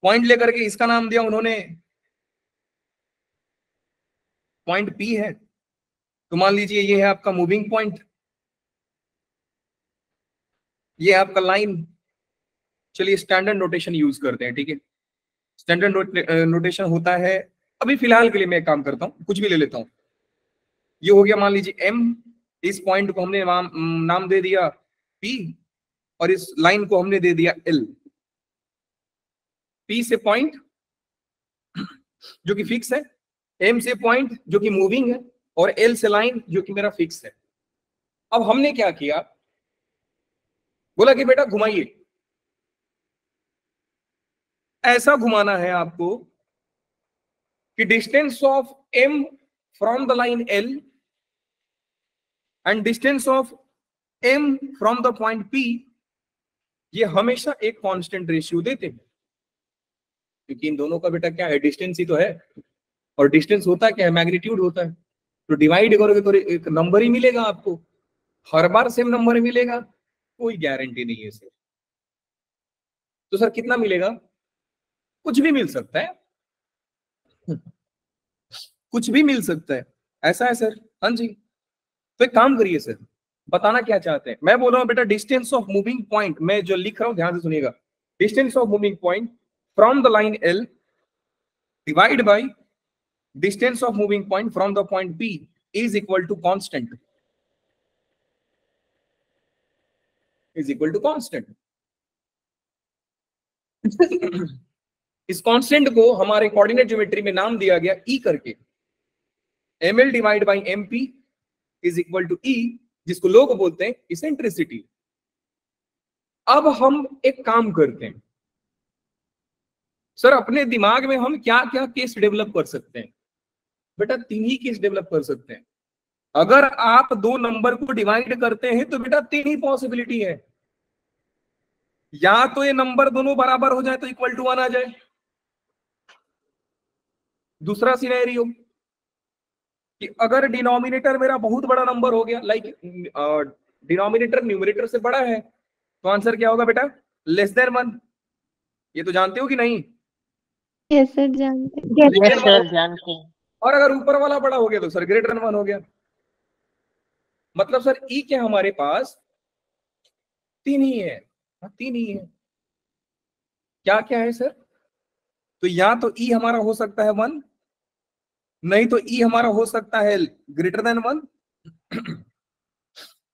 पॉइंट लेकर के इसका नाम दिया उन्होंने पॉइंट पी है। तो मान लीजिए ये है आपका मूविंग पॉइंट, ये है आपका लाइन। चलिए स्टैंडर्ड नोटेशन यूज करते हैं, ठीक है। स्टैंडर्ड नोटेशन होता है, अभी फिलहाल के लिए मैं एक काम करता हूं, कुछ भी ले लेता हूं। ये हो गया मान लीजिए एम, इस पॉइंट को हमने नाम दे दिया पी, और इस लाइन को हमने दे दिया एल। पी से पॉइंट जो कि फिक्स है, एम से पॉइंट जो कि मूविंग है, और एल से लाइन जो कि मेरा फिक्स है। अब हमने क्या किया, बोला कि बेटा घुमाइए, ऐसा घुमाना है आपको कि distance of am from the line L and distance of am from the point P, ये हमेशा एक कांस्टेंट रेशियो देते हैं, क्योंकि इन दोनों का बेटा क्या है, डिस्टेंस ही तो है। और डिस्टेंस होता क्या है, मैग्नीट्यूड होता है। तो डिवाइड करोगे तो एक नंबर ही मिलेगा आपको, हर बार सेम नंबर मिलेगा, कोई गारंटी नहीं है सर। तो सर कितना मिलेगा? कुछ भी मिल सकता है, कुछ भी मिल सकता है, ऐसा है सर। हाँ जी, तो एक काम करिए सर, बताना क्या चाहते हैं। मैं बोल रहा हूं बेटा डिस्टेंस ऑफ मूविंग पॉइंट, मैं जो लिख रहा हूं ध्यान से सुनिएगा, distance of moving point from the line L divide by distance of moving point from the point P is equal to constant, is equal to constant. इस कांस्टेंट को हमारे कोऑर्डिनेट ज्योमेट्री में नाम दिया गया ई करके, ml divide by mp is equal to e, जिसको लोग बोलते हैं इसेंट्रिसिटी। अब हम एक काम करते हैं सर, अपने दिमाग में हम क्या क्या केस डेवलप कर सकते हैं? बेटा 3 ही केस डेवलप कर सकते हैं। अगर आप 2 नंबर को डिवाइड करते हैं तो बेटा 3 ही पॉसिबिलिटी है, या तो ये नंबर दोनों बराबर हो जाए तो इक्वल टू 1 आ जाए। दूसरा सिनेरियो कि अगर डिनोमिनेटर मेरा बहुत बड़ा नंबर हो गया, लाइक डिनोमिनेटर न्यूमरेटर से बड़ा है, तो आंसर क्या होगा बेटा? Less than 1। ये तो जानते हो कि नहीं? यस सर, जानते यस सर, जानते हैं। और अगर ऊपर वाला बड़ा हो गया तो सर ग्रेटर देन 1 हो गया। मतलब सर ई क्या हमारे पास 3 ही है, 3 ही है। क्या क्या है सर? तो या तो ई हमारा हो सकता है 1, नहीं तो ई हमारा हो सकता है ग्रेटर देन 1,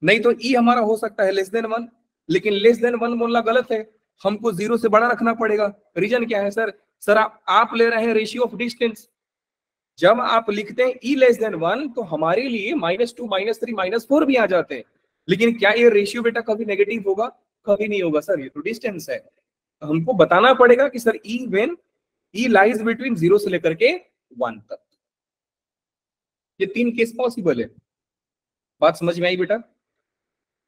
नहीं तो ई हमारा हो सकता है लेस देन 1। लेकिन लेस देन 1 बोलना गलत है, हमको 0 से बड़ा रखना पड़ेगा। रीजन क्या है सर? सर आप ले रहे हैं रेशियो ऑफ डिस्टेंस। जब आप लिखते हैं ई लेस देन 1 तो हमारे लिए -2 -3 -4 भी आ जाते हैं, लेकिन क्या ये रेशियो बेटा कभी नेगेटिव होगा? कभी नहीं होगा सर, ये तो डिस्टेंस है। तो हमको बताना पड़ेगा कि sir E when E lies between 0 से लेकर के 1 तक। ये 3 केस पॉसिबल है। बात समझ में आई बेटा?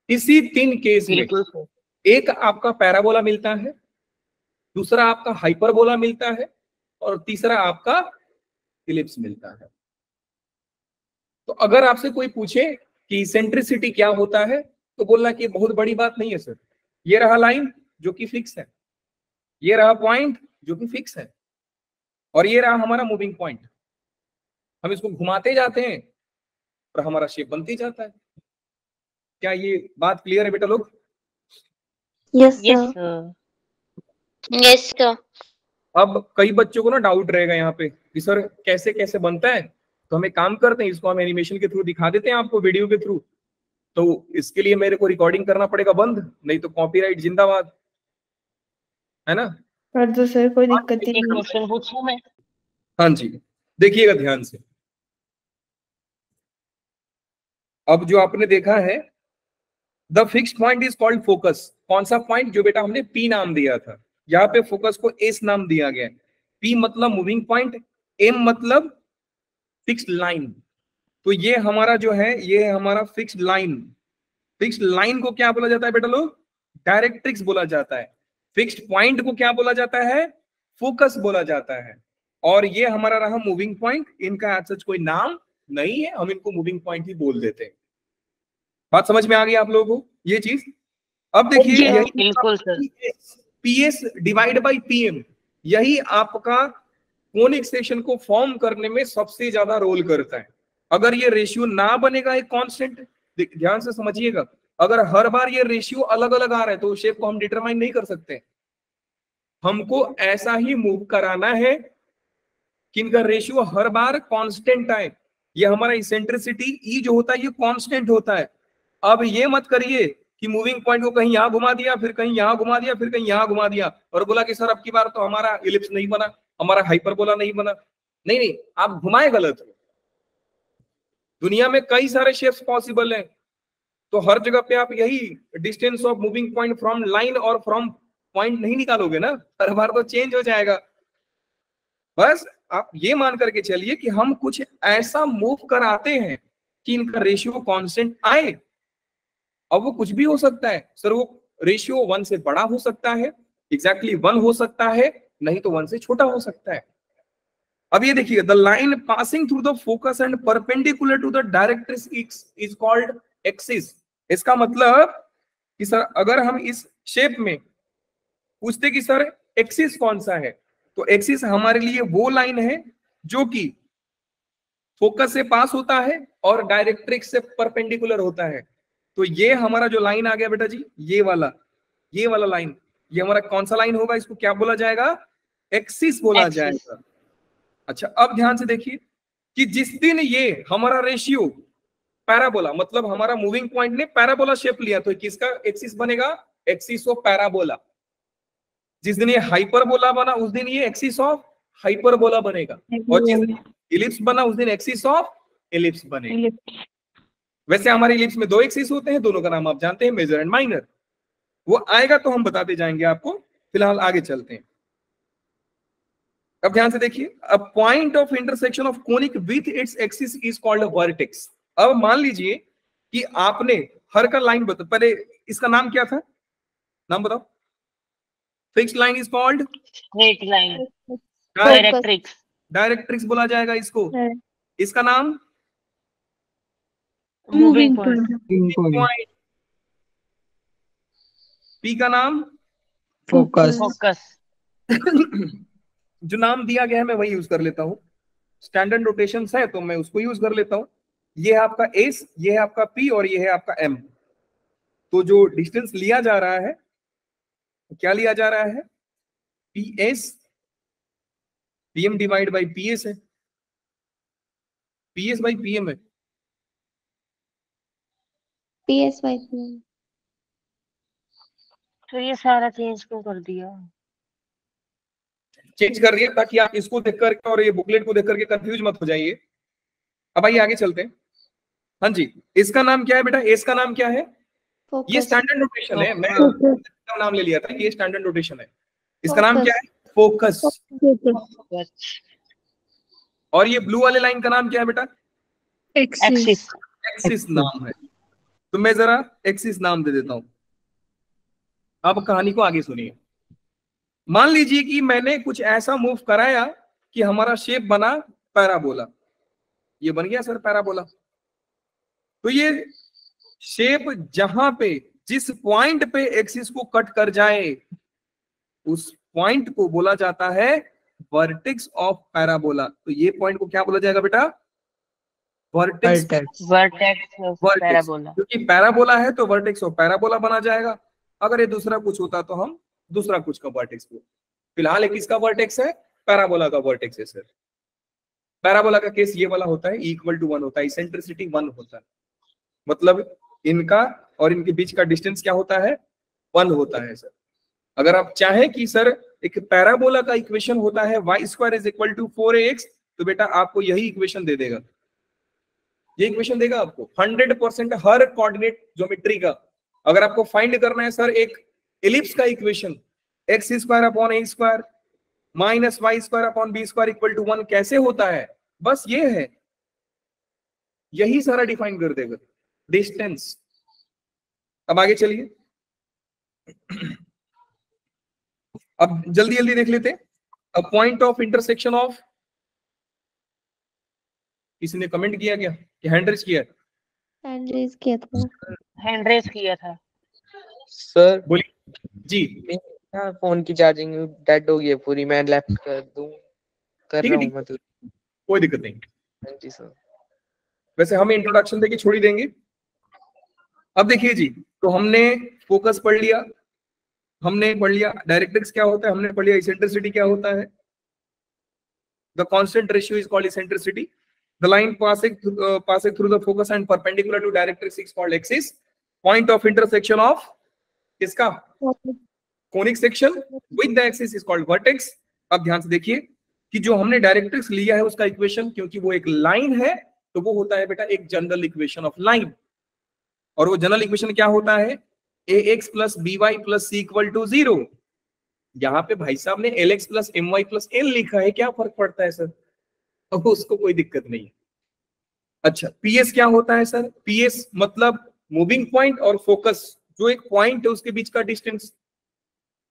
इसी 3 केस में एक आपका पैराबोला मिलता है, दूसरा आपका हाइपरबोला मिलता है, और तीसरा आपका इलिप्स मिलता है। तो अगर आपसे कोई पूछे कि इसेंट्रिसिटी क्या होता है तो बोलना कि बहुत बड़ी बात नहीं है सर, ये रहा लाइन जो कि फिक्स है, ये रहा पॉइंट जो कि फिक्स है, और ये रहा हमारा मूविंग पॉइंट। हम इसको घुमाते जाते हैं और हमारा शेप बनते जाता है। क्या ये बात क्लियर है बेटा लोग? Yes yes sir. Sir. Yes sir. अब कई बच्चों को ना डाउट रहेगा यहाँ पे कि सर कैसे कैसे बनता है, तो हम एक काम करते हैं, इसको हम एनिमेशन के थ्रू दिखा देते हैं आपको, वीडियो के थ्रू। तो इसके लिए मेरे को रिकॉर्डिंग करना पड़ेगा बंद, नहीं तो कॉपीराइट जिंदाबाद, है ना। और तो सर कोई दिक्कत ही एक नहीं। क्वेश्चन पूछूं मैं? हाँ जी, देखिएगा ध्यान से। अब जो आपने देखा है, the fixed point is called focus. कौन सा पॉइंट? जो बेटा हमने पी नाम दिया था, यहाँ पे फोकस को एस नाम दिया गया है। पी मतलब मूविंग पॉइंट, एम मतलब फिक्स्ड लाइन। तो ये हमारा जो है, ये हमारा फिक्स्ड लाइन। फिक्स्ड लाइन को क्या बोला जाता है बेटा लोग? डायरेक्ट्रिक्स बोला जाता है। फिक्स्ड पॉइंट को क्या बोला जाता है? फोकस बोला जाता है। और ये हमारा रहा मूविंग पॉइंट। इनका एज सच कोई नाम नहीं है, हम इनको मूविंग पॉइंट ही बोल देते हैं। बात समझ में आ गई आप लोगों को ये चीज? अब देखिए, यही बिल्कुल sir. PS divide by PM, यही आपका कोनिक सेक्शन को फॉर्म करने में सबसे ज्यादा रोल करता है। अगर ये रेशियो ना बनेगा एक कांस्टेंट, ध्यान से समझिएगा, अगर हर बार ये रेशियो अलग अलग आ रहा है तो शेप को हम डिटरमाइन नहीं कर सकते। हमको ऐसा ही मूव कराना है कि इनका रेशियो हर बार कांस्टेंट आए। ये हमारा इसेंट्रिसिटी ई जो होता है ये कांस्टेंट होता है। अब ये मत करिए कि मूविंग पॉइंट को कहीं यहां घुमा दिया, फिर कहीं यहां घुमा दिया, फिर कहीं यहां घुमा दिया और बोला कि सर अब की बार तो हमारा इलिप्स नहीं बना, हमारा हाइपरबोला नहीं बना। नहीं नहीं, आप घुमाए गलत। दुनिया में कई सारे शेप्स पॉसिबल हैं, तो हर जगह पे आप यही distance of moving point from line और फ्रॉम पॉइंट नहीं निकालोगे ना, हर बार तो चेंज हो जाएगा। बस आप ये मान करके चलिए कि हम कुछ ऐसा मूव कराते हैं कि इनका रेशियो कांस्टेंट आए। अब वो कुछ भी हो सकता है सर, वो रेशियो 1 से बड़ा हो सकता है, एग्जैक्टली 1 हो सकता है, नहीं तो 1 से छोटा हो सकता है। अब ये देखिए, the line passing through the focus and perpendicular to the directrix is called axis. इसका मतलब कि सर अगर हम इस शेप में पूछते कि सर एक्सिस कौन सा है, तो एक्सिस हमारे लिए वो लाइन है जो कि फोकस से पास होता है और डायरेक्ट्रिक्स से परपेंडिकुलर होता है। तो ये हमारा जो लाइन आ गया बेटा जी, ये वाला लाइन, ये हमारा कौन सा लाइन होगा? इसको क्या बोला जाएगा? एक्सिस बोला जाएगा। अच्छा, अब ध्यान से देखिए कि जिस दिन ये हमारा रेशियो पैराबोला, मतलब हमारा मूविंग पॉइंट ने पैराबोला शेप लिया, तो किसका एक्सिस बनेगा? Axis of parabola. जिस दिन ये हाइपरबोला बना उस दिन ये एक्सिस ऑफ हाइपरबोला बनेगा, और जिस दिन इलिप्स बना उस दिन एक्सिस ऑफ इलिप्स बनेगा। वैसे हमारे इलिप्स में 2 एक्सिस होते हैं, दोनों का नाम आप जानते हैं, मेजर एंड माइनर। वो आएगा तो हम बताते जाएंगे आपको, फिलहाल आगे चलते हैं। अब ध्यान से देखिए, a point of intersection of conic with its axis is called a vertex. अब मान लीजिए कि आपने हर का लाइन बता, पहले इसका नाम क्या था? नाम बताओ। Fixed line is called straight line, directrix. Directrix बोला जाएगा इसको। इसका नाम मूविंग पॉइंट। पी का नाम फोकस। जो नाम दिया गया है मैं वही यूज कर लेता हूं, स्टैंडर्ड नोटेशन है तो मैं उसको यूज कर लेता हूं। ये है आपका एस, ये है आपका पी और ये है आपका एम। तो जो डिस्टेंस लिया जा रहा है, क्या लिया जा रहा है? P S, PM divide by P S है, पी एस बाई पीएम है, PS by PM। तो ये सारा चेंज क्यों कर दिया? चेंज कर दिया ताकि आप इसको देख करके और ये बुकलेट को देख करके कंफ्यूज मत हो जाइए। अब आइए आगे चलते हैं। हाँ जी, इसका नाम क्या है बेटा? एस का नाम क्या है? ये स्टैंडर्ड नोटेशन है, मैं नाम ले लिया था, ये स्टैंडर्ड नोटेशन है। इसका नाम क्या है? फोकस। और ये ब्लू वाले लाइन का नाम क्या है बेटा? एक्सिस। एक्सिस नाम है। तो मैं जरा एक्सिस नाम दे देता हूं। अब कहानी को आगे सुनिए। मान लीजिए कि मैंने कुछ ऐसा मूव कराया कि हमारा शेप बना पैराबोला। ये बन गया सर पैराबोला। तो ये शेप जहां पे, जिस पॉइंट पे एक्सिस को कट कर जाए, उस पॉइंट को बोला जाता है वर्टेक्स ऑफ पैराबोला। तो ये पॉइंट को क्या बोला जाएगा बेटा? Vertex parabola. क्योंकि पैराबोला है तो वर्टेक्स ऑफ पैराबोला बना जाएगा। अगर ये दूसरा कुछ होता तो हम दूसरा कुछ का वर्टेक्स को। फिलहाल एक किसका वर्टेक्स है, पैराबोला का वर्टेक्स है सर। पैराबोला का केस ये वाला होता है, इक्वल टू 1 होता है, इसेंट्रिसिटी 1 होता है, मतलब इनका और इनके बीच का डिस्टेंस क्या होता है, 1 होता है सर। अगर आप चाहें कि सर एक पैराबोला का इक्वेशन होता है y² is equal to 4ax, तो बेटा आपको यही इक्वेशन दे देगा, ये इक्वेशन देगा आपको 100% हर कोऑर्डिनेट ज्योमेट्री का। अगर आपको फाइंड करना है सर एक एलिप्स का equation, x² upon a² minus y² upon b² equal to 1 कैसे होता है, बस ये है, यही सारा डिफाइन कर देगा डिस्टेंस। अब आगे चलिए, अब जल्दी जल्दी देख लेते हैं। A point of intersection of, किसी ने कमेंट किया क्या कि हैंड रेज किया? हैंड रेज किया था, हैंड रेज किया था सर। बोलिए जी। मेरा फोन की चार्जिंग डेड हो गई है पूरी, मैं लेफ्ट कर दूं, कर ठीक रहा है, हूं मतलब। कोई दिक्कत नहीं। हाँ जी सर। वैसे हम इंट्रोडक्शन देके छोड़ ही देंगे। अब देखिए जी, तो हमने फोकस पढ़ लिया, हमने पढ़ लिया डायरेक्ट्रिक्स क्या होता है, हमने पढ़ लिया इसेंट्रिसिटी क्या होता है, the constant ratio is called eccentricity, the line passing through the focus and perpendicular to directrix is called axis, point of intersection of किसका, conic section with the axis is called vertex. अब ध्यान से देखिए कि जो हमने directrix लिया है उसका इक्वेशन, क्योंकि वो एक लाइन है तो वो होता है बेटा एक जनरल इक्वेशन ऑफ लाइन, और वो जनरल इक्वेशन क्या होता है, ax plus by plus c equal to 0। यहाँ पे भाई साहब ने lx plus my plus n लिखा है, क्या फर्क पड़ता है सर, अब उसको कोई दिक्कत नहीं है। अच्छा, ps क्या होता है सर, ps मतलब मूविंग पॉइंट और फोकस, जो एक पॉइंट है उसके बीच का डिस्टेंस।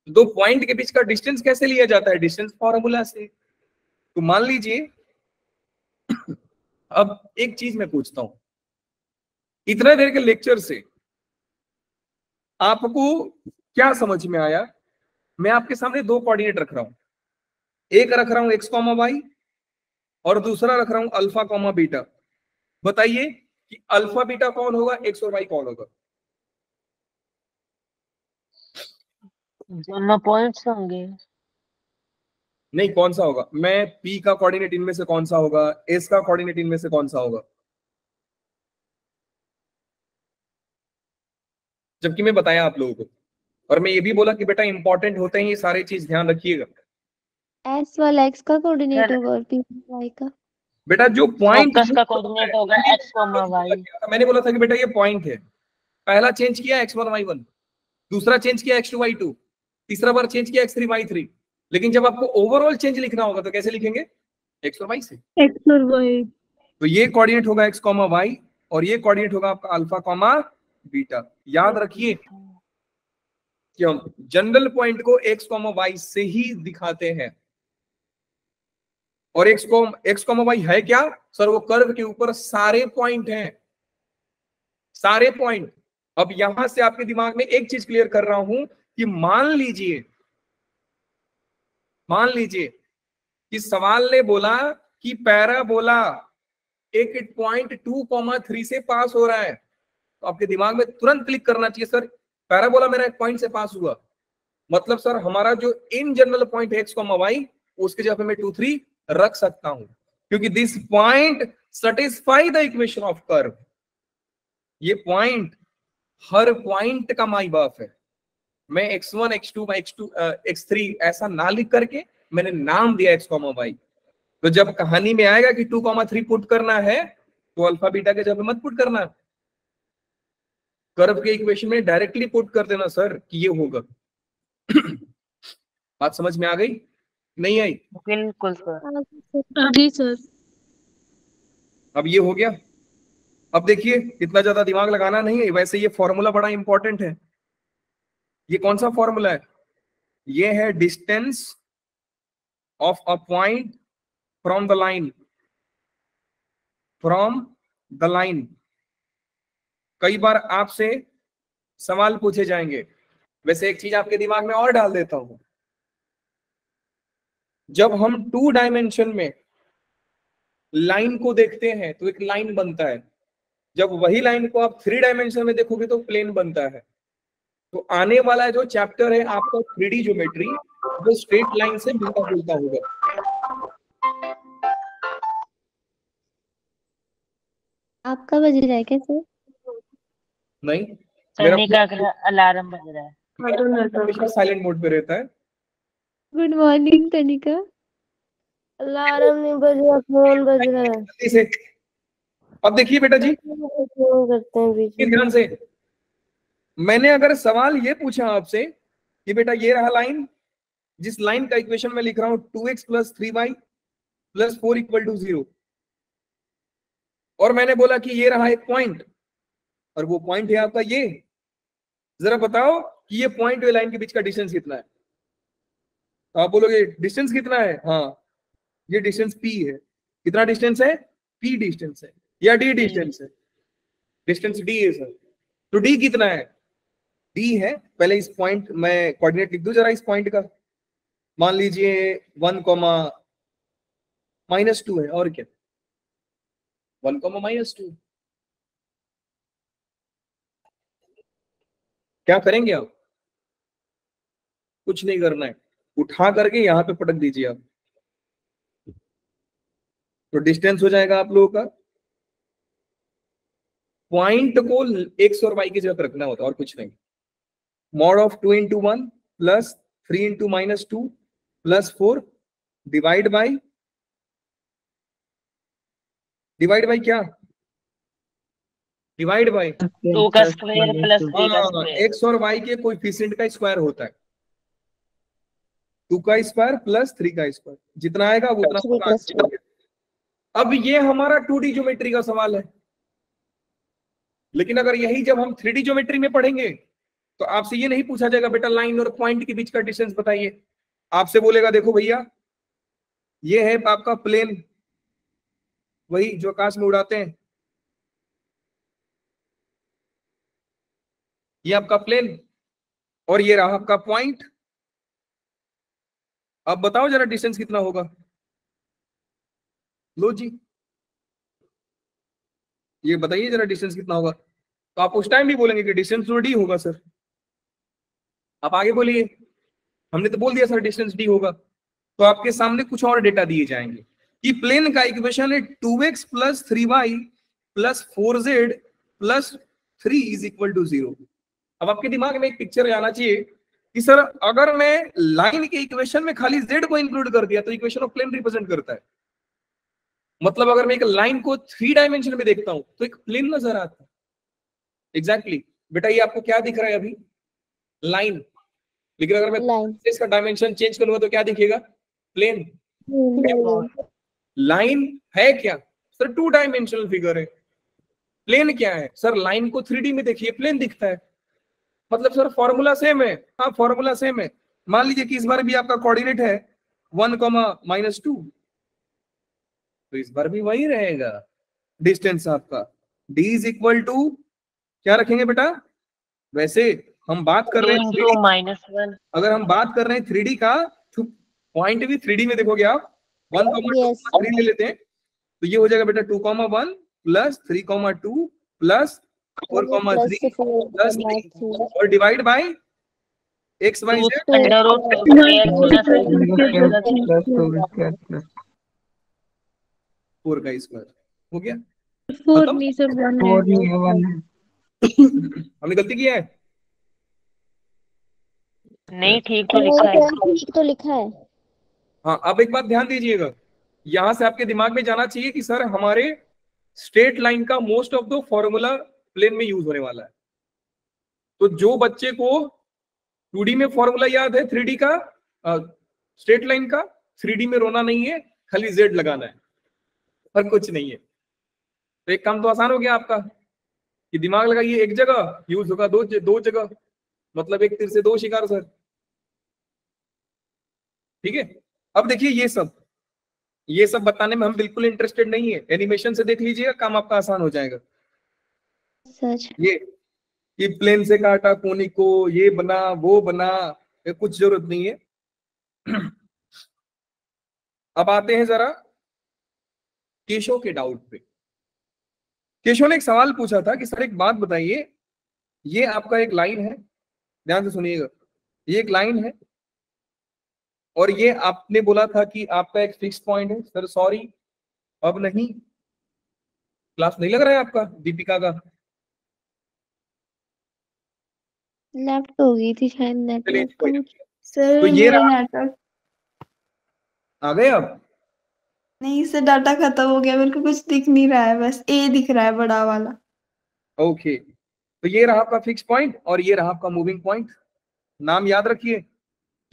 दो पॉइंट के बीच का डिस्टेंस कैसे लिया जाता है, डिस्टेंस फॉर्मूला से। तो मान लीजिए अब एक चीज मैं पूछता हूं, इतना देर के लेक्चर से आपको क्या समझ में आया? मैं आपके सामने दो कोऑर्डिनेट रख रहा हूं, एक रख रहा हूं x, y और दूसरा रख रहा हूं अल्फा, बीटा। बताइए कि अल्फा बीटा कौन होगा, x और y कौन होगा? दोनों पॉइंट्स होंगे। नहीं, कौन सा होगा? मैं p का कोऑर्डिनेट इनमें से कौन सा होगा, s का कोऑर्डिनेट इनमें से कौन सा होगा? जबकि मैं बताया आप लोगों को, और मैं ये भी बोला कि बेटा इंपॉर्टेंट होते हैं ये सारे चीज, ध्यान रखिएगा। एस वाला एक्स का कोऑर्डिनेट होगा और पी वाई का। बेटा जो पॉइंट फोकस का कोऑर्डिनेट होगा x, y। मैंने बोला था कि बेटा ये पॉइंट है, पहला चेंज किया x1 y1, दूसरा चेंज किया x2 y2, तीसरा बार चेंज किया x3 y3। लेकिन जब आपको ओवरऑल चेंज लिखना होगा तो कैसे लिखेंगे, x और y से। एक्स और वाई। तो ये कोऑर्डिनेट होगा x, y और ये कोऑर्डिनेट होगा आपका अल्फा, बीटा। याद रखिए कि हम जनरल पॉइंट को x, y से ही दिखाते हैं। और x, y है क्या सर, वो कर्व के ऊपर सारे पॉइंट हैं, सारे पॉइंट। अब यहां से आपके दिमाग में एक चीज क्लियर कर रहा हूं कि मान लीजिए कि सवाल ने बोला कि पैराबोला एक पॉइंट 2,3 से पास हो रहा है, तो आपके दिमाग में तुरंत क्लिक करना चाहिए सर पैराबोला मेरा एक पॉइंट से पास हुआ, मतलब सर हमारा जो इन जनरल पॉइंट है x, y उसके जगह पे मैं 2, 3 रख सकता हूं, क्योंकि this point satisfy the equation of curve. ये पॉइंट हर पॉइंट का माई बाप है। मैं x1, x2, x3 ऐसा ना लिख करके मैंने नाम दिया x, y। तो जब कहानी में आएगा कि 2,3 पुट करना है तो अल्फा बीटा के जगह मत पुट करना, कर्व के इक्वेशन में डायरेक्टली पुट कर देना सर कि ये होगा। बात समझ में आ गई, नहीं आई? बिल्कुल सर। जी सर। अब ये हो गया। अब देखिए इतना ज्यादा दिमाग लगाना नहीं है, वैसे ये फॉर्मूला बड़ा इंपॉर्टेंट है। ये कौन सा फॉर्मूला है? ये है distance of a point from the line, कई बार आपसे सवाल पूछे जाएंगे। वैसे एक चीज आपके दिमाग में और डाल देता हूं, जब हम 2 डायमेंशन में लाइन को देखते हैं तो एक लाइन बनता है, जब वही लाइन को आप 3 डायमेंशन में देखोगे तो प्लेन बनता है। तो आने वाला जो चैप्टर है आपका 3D ज्योमेट्री, वो स्ट्रेट लाइन से मिलता जुलता होगा। आपका बज रहा है क्या सर? नहीं, सन्नी का अलार्म बज रहा है। हमेशा साइलेंट मोड पे रहता है। गुड मॉर्निंग तनिका। अलार्म नहीं बज रहा, फोन बज रहा है। जल्दी से। अब देखिए बेटा जी, फोन करते हैं बीच में। ध्यान से। मैंने अगर सवाल ये पूछा आपसे कि बेटा ये रहा लाइन, जिस लाइन का इक्वेशन में लिख रहा हूं 2x + 3y + 4 = 0, और मैंने बोला कि ये रहा एक पॉइंट, और वो पॉइंट है आपका ये, जरा बताओ कि ये पॉइंट और लाइन के बीच का डिस्टेंस कितना है। तो आप बोलोगे डिस्टेंस कितना है, हाँ ये डिस्टेंस p है। कितना डिस्टेंस है? p डिस्टेंस है या d डिस्टेंस है? डिस्टेंस d है सर। तो d कितना है? d है, पहले इस पॉइंट मैं कोऑर्डिनेट लिख दूं जरा इस पॉइंट का। मान लीजिए 1, -2 है, और क्या 1, -2। क्या करेंगे आप? कुछ नहीं करना है, उठा करके यहां पे पटक दीजिए आप, तो डिस्टेंस हो जाएगा आप लोगों का। पॉइंट को x और y की जगह रखना होता है और कुछ नहीं। मॉड ऑफ 2 × 1 + 3 × -2 + 4 डिवाइड बाय क्या? डिवाइड बाय 2 का स्क्वायर + 3 का स्क्वायर। x और y के कोएफिशिएंट का स्क्वायर होता है। 2 का स्क्वायर + 3 का स्क्वायर, जितना आएगा वो उतना। अब ये हमारा 2D ज्योमेट्री का सवाल है, लेकिन अगर यही जब हम 3D ज्योमेट्री में पढ़ेंगे तो आपसे ये नहीं पूछा जाएगा बेटा लाइन और पॉइंट के बीच का डिस्टेंस बताइए। आपसे बोलेगा देखो भैया ये है आपका प्लेन, वही जो आकाश में उड़ाते हैं, ये आपका प्लेन, और ये रहा आपका पॉइंट। अब बताओ जरा डिस्टेंस कितना होगा। लो जी, ये बताइए जरा डिस्टेंस कितना होगा। तो आप उस टाइम भी बोलेंगे कि डिस्टेंस तो d होगा सर। आप आगे बोलिए, हमने तो बोल दिया सर डिस्टेंस d होगा। तो आपके सामने कुछ और डेटा दिए जाएंगे कि प्लेन का इक्वेशन है 2x + 3y + 4z + 3 = 0। अब आपके दिमाग में एक पिक्चर आना चाहिए कि सर अगर मैं लाइन के इक्वेशन में खाली z को इंक्लूड कर दिया तो इक्वेशन ऑफ प्लेन रिप्रेजेंट करता है। मतलब अगर मैं एक लाइन को 3 डायमेंशन में देखता हूं तो एक प्लेन नजर आता है। एग्जैक्टली बेटा, ये आपको क्या दिख रहा है अभी? लाइन। लेकिन अगर मैं इसका डायमेंशन चेंज करूंगा तो क्या दिखेगा? प्लेन। लाइन है क्या सर? 2 डायमेंशनल फिगर है। प्लेन क्या है सर? लाइन को 3D में देखिए प्लेन दिखता है। मतलब सर फॉर्मूला सेम है। हाँ फॉर्मूला सेम है। मान लीजिए कि इस बार भी आपका कोऑर्डिनेट है 1, -2, तो इस बार भी वही रहेगा डिस्टेंस आपका। d = क्या रखेंगे बेटा? वैसे हम बात कर रहे हैं 2 - 1। अगर हम बात कर रहे हैं 3D का तो पॉइंट भी 3D में देखोगे आप। 1, 3 ले लेते हैं तो ये हो जाएगा बेटा 2, 1 + 3, 2 + 4, 3 + 3 और divide by x, y, z। Four का स्क्वायर हो गया। 4 नहीं सर 1 है। हमने गलती किया है? नहीं, ठीक तो लिखा है। ठीक तो लिखा है। हाँ, अब एक बात ध्यान दीजिएगा, यहां से आपके दिमाग में जाना चाहिए कि सर हमारे स्ट्रेट लाइन का most of the formula plane में यूज होने वाला है। तो जो बच्चे को 2D में फॉर्मूला याद है 3D का स्ट्रेट लाइन का, 3D में रोना नहीं है, खाली z लगाना है और कुछ नहीं है। तो एक काम तो आसान हो गया आपका कि दिमाग लगाइए, एक जगह यूज होगा दो जगह, मतलब एक तीर से 2 शिकार सर। ठीक है, अब देखिए ये सब बताने में हम बिल्कुल इंटरेस्टेड नहीं है। एनिमेशन से देख लीजिएगा, काम आपका आसान हो जाएगा। सच ये प्लेन से काटा कोनी को, ये बना वो बना, ये कुछ जरूरत नहीं है। अब आते हैं जरा केशव के डाउट पे। केशव ने एक सवाल पूछा था कि सर एक बात बताइए, ये आपका एक लाइन है, ध्यान से सुनिएगा, ये एक लाइन है और ये आपने बोला था कि आपका एक फिक्स पॉइंट है। सर सॉरी, अब नहीं, क्लास नहीं लग रहा है आपका, दीपिका का। लेफ्ट हो गई थी शायद चलिए नेटवर्क कोई का। नहीं। सर तो ये मेरा रहा, नेटवर्क आ गए अब। नहीं सर, डाटा खत्म हो गया, मेरे को कुछ दिख नहीं रहा है, बस ए दिख रहा है बड़ा वाला। ओके, तो ये रहा आपका फिक्स पॉइंट और ये रहा आपका मूविंग पॉइंट। नाम याद रखिए,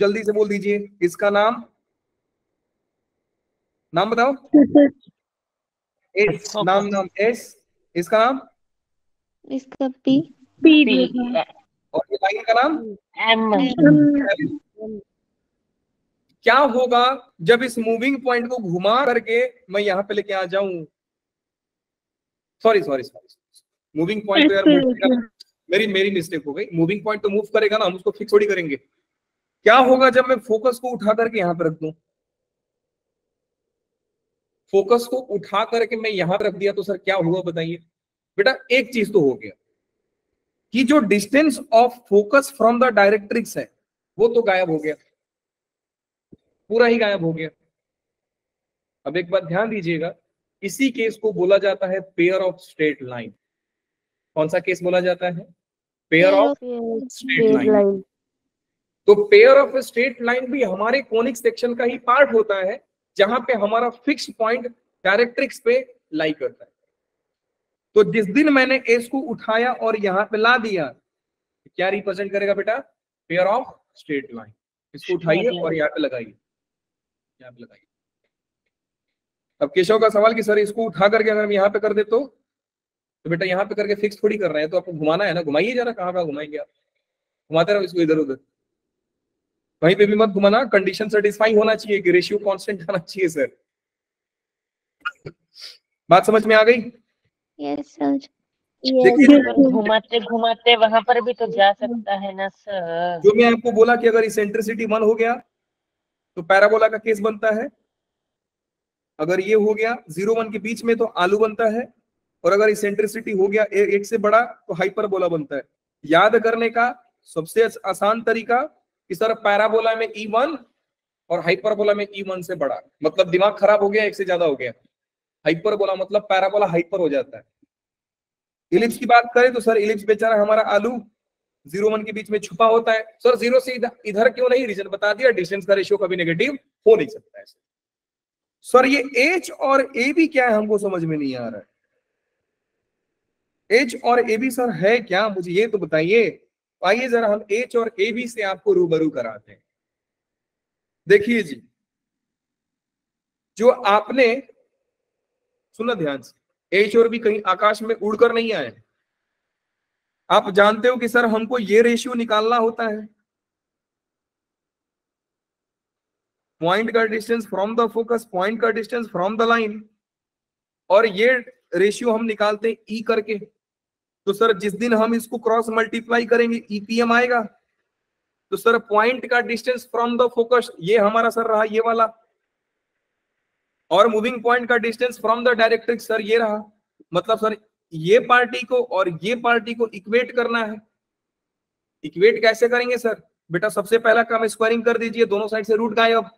जल्दी से बोल दीजिए इसका नाम, नाम बताओ। एस, नाम नाम एस, इसका नाम इसका पी। और ये लाइन का नाम एम। क्या होगा जब इस मूविंग पॉइंट को घुमा करके मैं यहां पे लेके आ जाऊं। Sorry sorry sorry, moving point तो यार मूव करेगा, मेरी मेरी मिस्टेक हो गई। मूविंग पॉइंट तो मूव करेगा ना, हम उसको फिक्स थोड़ी करेंगे। क्या होगा जब मैं फोकस को उठा करके यहां पे रख दूं। फोकस को उठा करके मैं यहां रख दिया तो सर क्या हुआ बताइए। बेटा एक चीज तो हो गया कि जो distance of focus from the directrix है वो तो गायब हो गया, पूरा ही गायब हो गया। अब एक बात ध्यान दीजिएगा, इसी केस को बोला जाता है पेयर ऑफ स्ट्रेट लाइन। कौन सा केस बोला जाता है? Pair of straight line. तो पेयर ऑफ स्ट्रेट लाइन भी हमारे कोनिक सेक्शन का ही पार्ट होता है, जहां पे हमारा फिक्स पॉइंट डायरेक्ट्रिक्स पे लाई करता है। तो जिस दिन मैंने एस को उठाया और यहां पे ला दिया, क्या रिप्रेजेंट करेगा बेटा? Pair of straight line. इसको उठाइए और यहाँ पे लगाइए, यहाँ पे लगाइए। अब केशव का सवाल कि सर इसको उठा करके अगर हम यहाँ पे कर दे तो बेटा यहाँ पे करके फिक्स थोड़ी कर रहे हैं, तो आपको घुमाना है ना, घुमाइए जरा। कहाँ कहाँ घुमाएंगे आप? घुमाते रहो इसको इधर उधर, वहीं पे भी मत घुमाना। कंडीशन सेटिस्फाई होना चाहिए कि रेशियो कांस्टेंट आना चाहिए सर। बात समझ में आ गई? Yes sir. देखिए घुमाते घुमाते वहां पर भी तो जा सकता है ना सर। जो मैं आपको बोला कि अगर इसेंट्रिसिटी 1 हो गया तो पैराबोला का केस बनता है, अगर ये हो गया 0 1 के बीच में तो आलू बनता है, और अगर इसेंट्रिसिटी हो गया 1 से बड़ा तो हाइपरबोला बनता है। याद करने का सबसे आसान तरीका कि सर पैराबोला में E1 और हाइपरबोला में E1 से बड़ा, मतलब दिमाग खराब हो गया, 1 से ज्यादा हो गया। हाइपरबोला मतलब पैराबोला हाइपर हो जाता है। इलिप्स की बात करें तो सर इलिप्स बेचारा हमारा आलू 0 1 के बीच में छुपा होता है। सर 0 से इधर क्यों नहीं? रीजन बता दिया, डिस्टेंस का रेशियो कभी नेगेटिव हो नहीं सकता है। सर ये H और AB क्या है, हमको समझ में नहीं आ रहा है। H और AB सर है क्या, मुझे ये तो बताइए। आइए जरा हम H और AB से आपको रूबरू कराते हैं। देखिए जी, जो आपने सुना ध्यान से, H और B कहीं आकाश में उड़कर नहीं आए। आप जानते हो कि सर हमको ये रेशियो निकालना होता है, पॉइंट का distance from the focus, point का डिस्टेंस फ्रॉम द लाइन, और ये रेशियो हम निकालते हैं E करके। तो सर जिस दिन हम इसको क्रॉस मल्टीप्लाई करेंगे EPM आएगा। तो सर पॉइंट का डिस्टेंस फ्रॉम द फोकस ये हमारा सर रहा ये वाला, और मूविंग पॉइंट का distance from the directrix sir ये रहा। मतलब सर ये पार्टी को और ये पार्टी को इक्वेट करना है। इक्वेट कैसे करेंगे सर? बेटा सबसे पहला काम स्क्वायरिंग कर दीजिए, दोनों साइड से रूट गायब।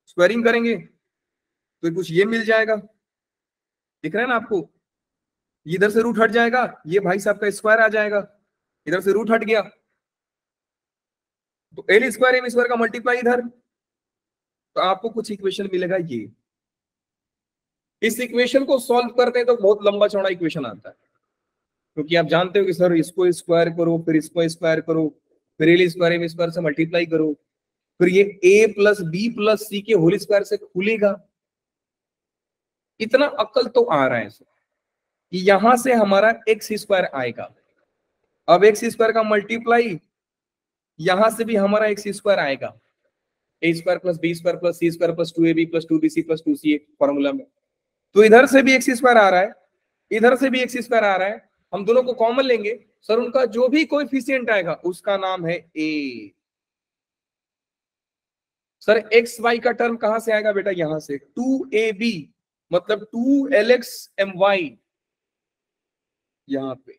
स्क्वायरिंग करेंगे तो कुछ ये मिल जाएगा, दिख रहा है ना आपको? इधर से रूट हट जाएगा, ये भाई साहब का स्क्वायर आ जाएगा, इधर से रूट हट गया तो एल स्क्वायर एम स्क्वायर का मल्टीप्लाई इधर, तो आपको कुछ इक्वेशन मिलेगा ये। इस इक्वेशन को सॉल्व करते हैं तो बहुत लंबा चौड़ा इक्वेशन आता है, क्योंकि आप जानते हो कि सर इसको स्क्वायर करो, फिर इसको स्क्वायर करो, फिर एल स्क्वायर एम स्क्वायर से मल्टीप्लाई करो, फिर ये a प्लस बी प्लस सी के होल स्क्वायर से खुलेगा। इतना अक्ल तो आ रहा है सर कि यहां से हमारा एक्स स्क्वायर आएगा। अब एक्स स्क्वायर का मल्टीप्लाई यहां से भी हमारा एक्स स्क्वायर आएगा, a square plus b square plus c square plus 2ab plus 2bc plus 2ca formula में। तो इधर से भी एक्स स्क्वायर आ रहा है, इधर से भी एक्स स्क्वायर आ रहा है, हम दोनों को कॉमन लेंगे सर, उनका जो भी कोएफिशिएंट आएगा उसका नाम है a। सर एक्स वाई का टर्म कहां से आएगा बेटा? यहां से 2ab मतलब 2lxmy, यहां पे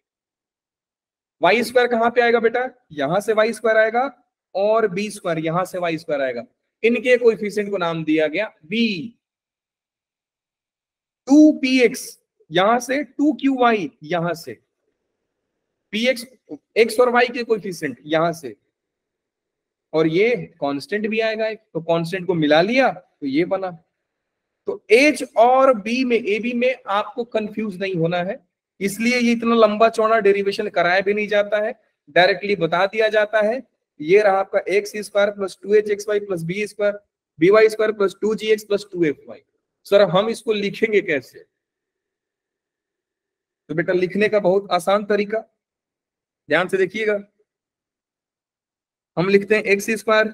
वाई स्क्वायर कहां पे आएगा बेटा? यहां से वाई स्क्वायर आएगा, और बी स्क्वायर, यहां से वाई स्क्वायर आएगा। इनके कोएफिशिएंट को नाम दिया गया बी। 2px यहां से, 2qy यहां से, px x और y के कोएफिशिएंट यहां से, और ये कांस्टेंट भी आएगा एक, तो कांस्टेंट को मिला लिया तो ये बना। तो H और B में, AB में आपको कंफ्यूज नहीं होना है, इसलिए ये इतना लंबा चौड़ा डेरिवेशन कराया भी नहीं जाता है, डायरेक्टली बता दिया जाता है। ये रहा आपका x square plus 2hxy plus b square by square plus 2gx plus 2fy। Sir हम इसको लिखेंगे कैसे? तो बेटा लिखने का बहुत आसान तरीका, ध्यान से देखिएगा। हम लिखते हैं एक्स स्क्वायर,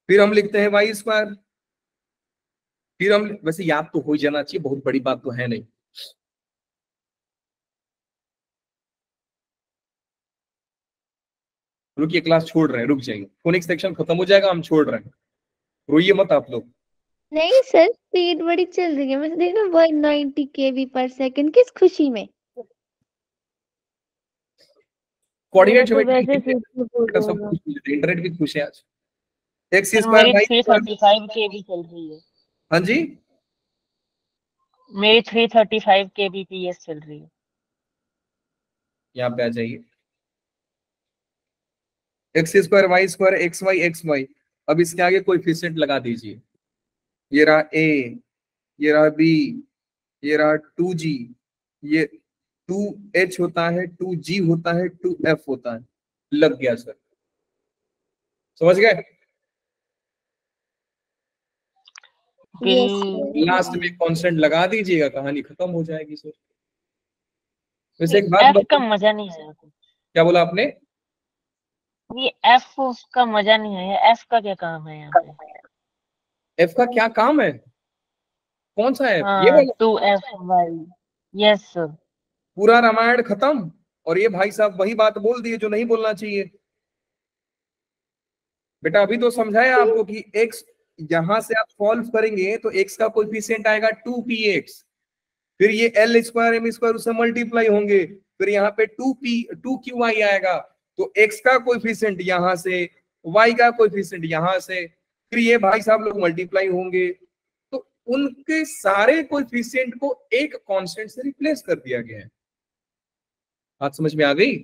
फिर हम लिखते हैं वाई स्क्वायर, फिर हम, वैसे याद तो हो ही जाना चाहिए, बहुत बड़ी बात तो है नहीं। रुकिए क्लास छोड़ रहे हैं, रुक जाइए, फोनिक्स सेक्शन खत्म हो जाएगा, हम छोड़ रहे हैं, रोइए मत आप लोग। नहीं सर, स्पीड बड़ी चल रही है, मैं देख रहा हूँ 190 kb पर सेकंड। किस खुशी में? कोऑर्डिनेट तो ज्योमेट्री वैसे सब खुश, इंटरनेट भी खुश है आज। एक्स सर स्क्वायर मेरी वाई 335 kb चल रही है, हाँ जी, मेरी 335 kbps चल रही है। यहाँ पे आ जाइए। X square y square x y, अब इसके आगे कोएफिशिएंट लगा दीजिए। ये रहा ए, ये रहा बी, ये रहा 2g, ये 2h होता है, 2g होता है, 2f होता है। लग गया सर, समझ गए? लास्ट में कांस्टेंट लगा दीजिएगा, कहानी खत्म हो जाएगी सर। वैसे एक बात एफ का मजा नहीं आया कुछ। क्या बोला आपने? ये एफ का मजा नहीं आया, एफ का क्या काम है यहाँ पे? एफ का क्या काम है? कौन सा एफ? ये हाँ वाला? 2FY, yes sir. पूरा रामायण खत्म, और ये भाई साहब वही बात बोल दिए जो नहीं बोलना चाहिए। बेटा अभी तो समझाया आपको कि x यहां से आप सॉल्व करेंगे तो x का कोएफिशिएंट आएगा 2px, फिर ये l स्क्वायर m स्क्वायर उससे मल्टीप्लाई होंगे, फिर यहाँ पे 2qy आएगा, तो x का कोएफिशिएंट यहां से, y का कोएफिशिएंट यहां से, फिर ये भाई साहब लोग मल्टीप्लाई होंगे, तो उनके सारे कोएफिशिएंट को एक कांस्टेंट से रिप्लेस कर दिया गया है। बात समझ में आ गई?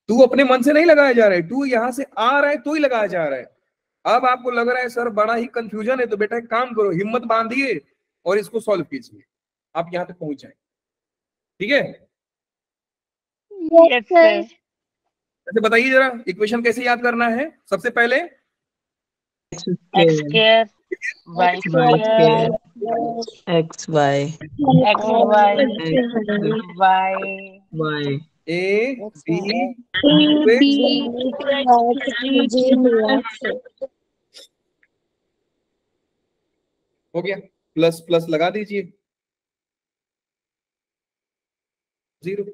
टू अपने मन से नहीं लगाया जा रहा है, टू यहां से आ रहा है तो ही लगाया जा रहा है। अब आपको लग रहा है सर बड़ा ही कंफ्यूजन है, तो बेटा एक काम करो, हिम्मत बांधिए और इसको सॉल्व कीजिए, आप यहां तक पहुंच जाए। ठीक है? Yes sir. अच्छा बताइए जरा, इक्वेशन कैसे याद करना है? सबसे पहले x square y square x y y a b हो गया, प्लस प्लस लगा दीजिए, 0,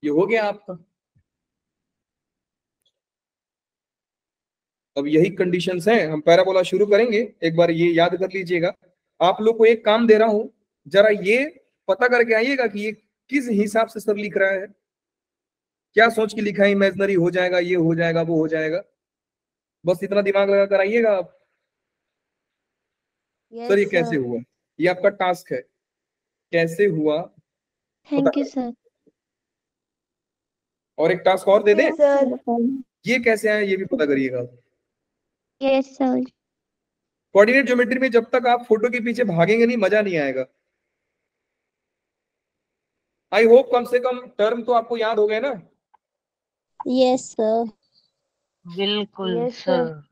ये हो गया आपका। अब यही कंडीशंस हैं, हम पैराबोला शुरू करेंगे। एक बार ये याद कर लीजिएगा। आप लोग को एक काम दे रहा हूं, जरा ये पता करके आइएगा कि ये किस हिसाब से सर लिख रहा है, क्या सोच के लिखा है, इमेजिनरी हो जाएगा, ये हो जाएगा, वो हो जाएगा, बस इतना दिमाग लगा कर आइएगा आप। सर ये कैसे हुआ, ये आपका टास्क है, कैसे हुआ। Thank you sir. और एक टास्क और दे दे, सर ये कैसे आया ये भी पता करिएगा। Yes sir. कोऑर्डिनेट ज्योमेट्री में जब तक आप फोटो के पीछे भागेंगे नहीं, मजा नहीं आएगा। आई होप कम से कम टर्म तो आपको याद हो गए ना? Yes sir. बिल्कुल सर।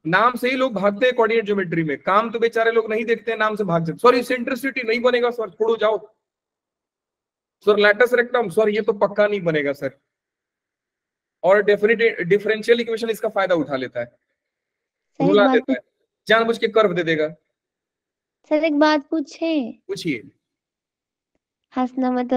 नाम से ही लोग भागते हैं कोऑर्डिनेट ज्योमेट्री में, काम तो बेचारे लोग नहीं देखते हैं, नाम से भाग जाते। सॉरी सेंट्रिसिटी नहीं बनेगा सर, छोड़ो जाओ। सर लैटस रेक्टम, सर ये तो पक्का नहीं बनेगा सर। और डेफिनेट डिफरेंशियल इक्वेशन इसका फायदा उठा लेता है, रुला देता है, जानबूझ के कर्व दे देगा। सर एक बात पूछे? पूछिए। हंसना मत।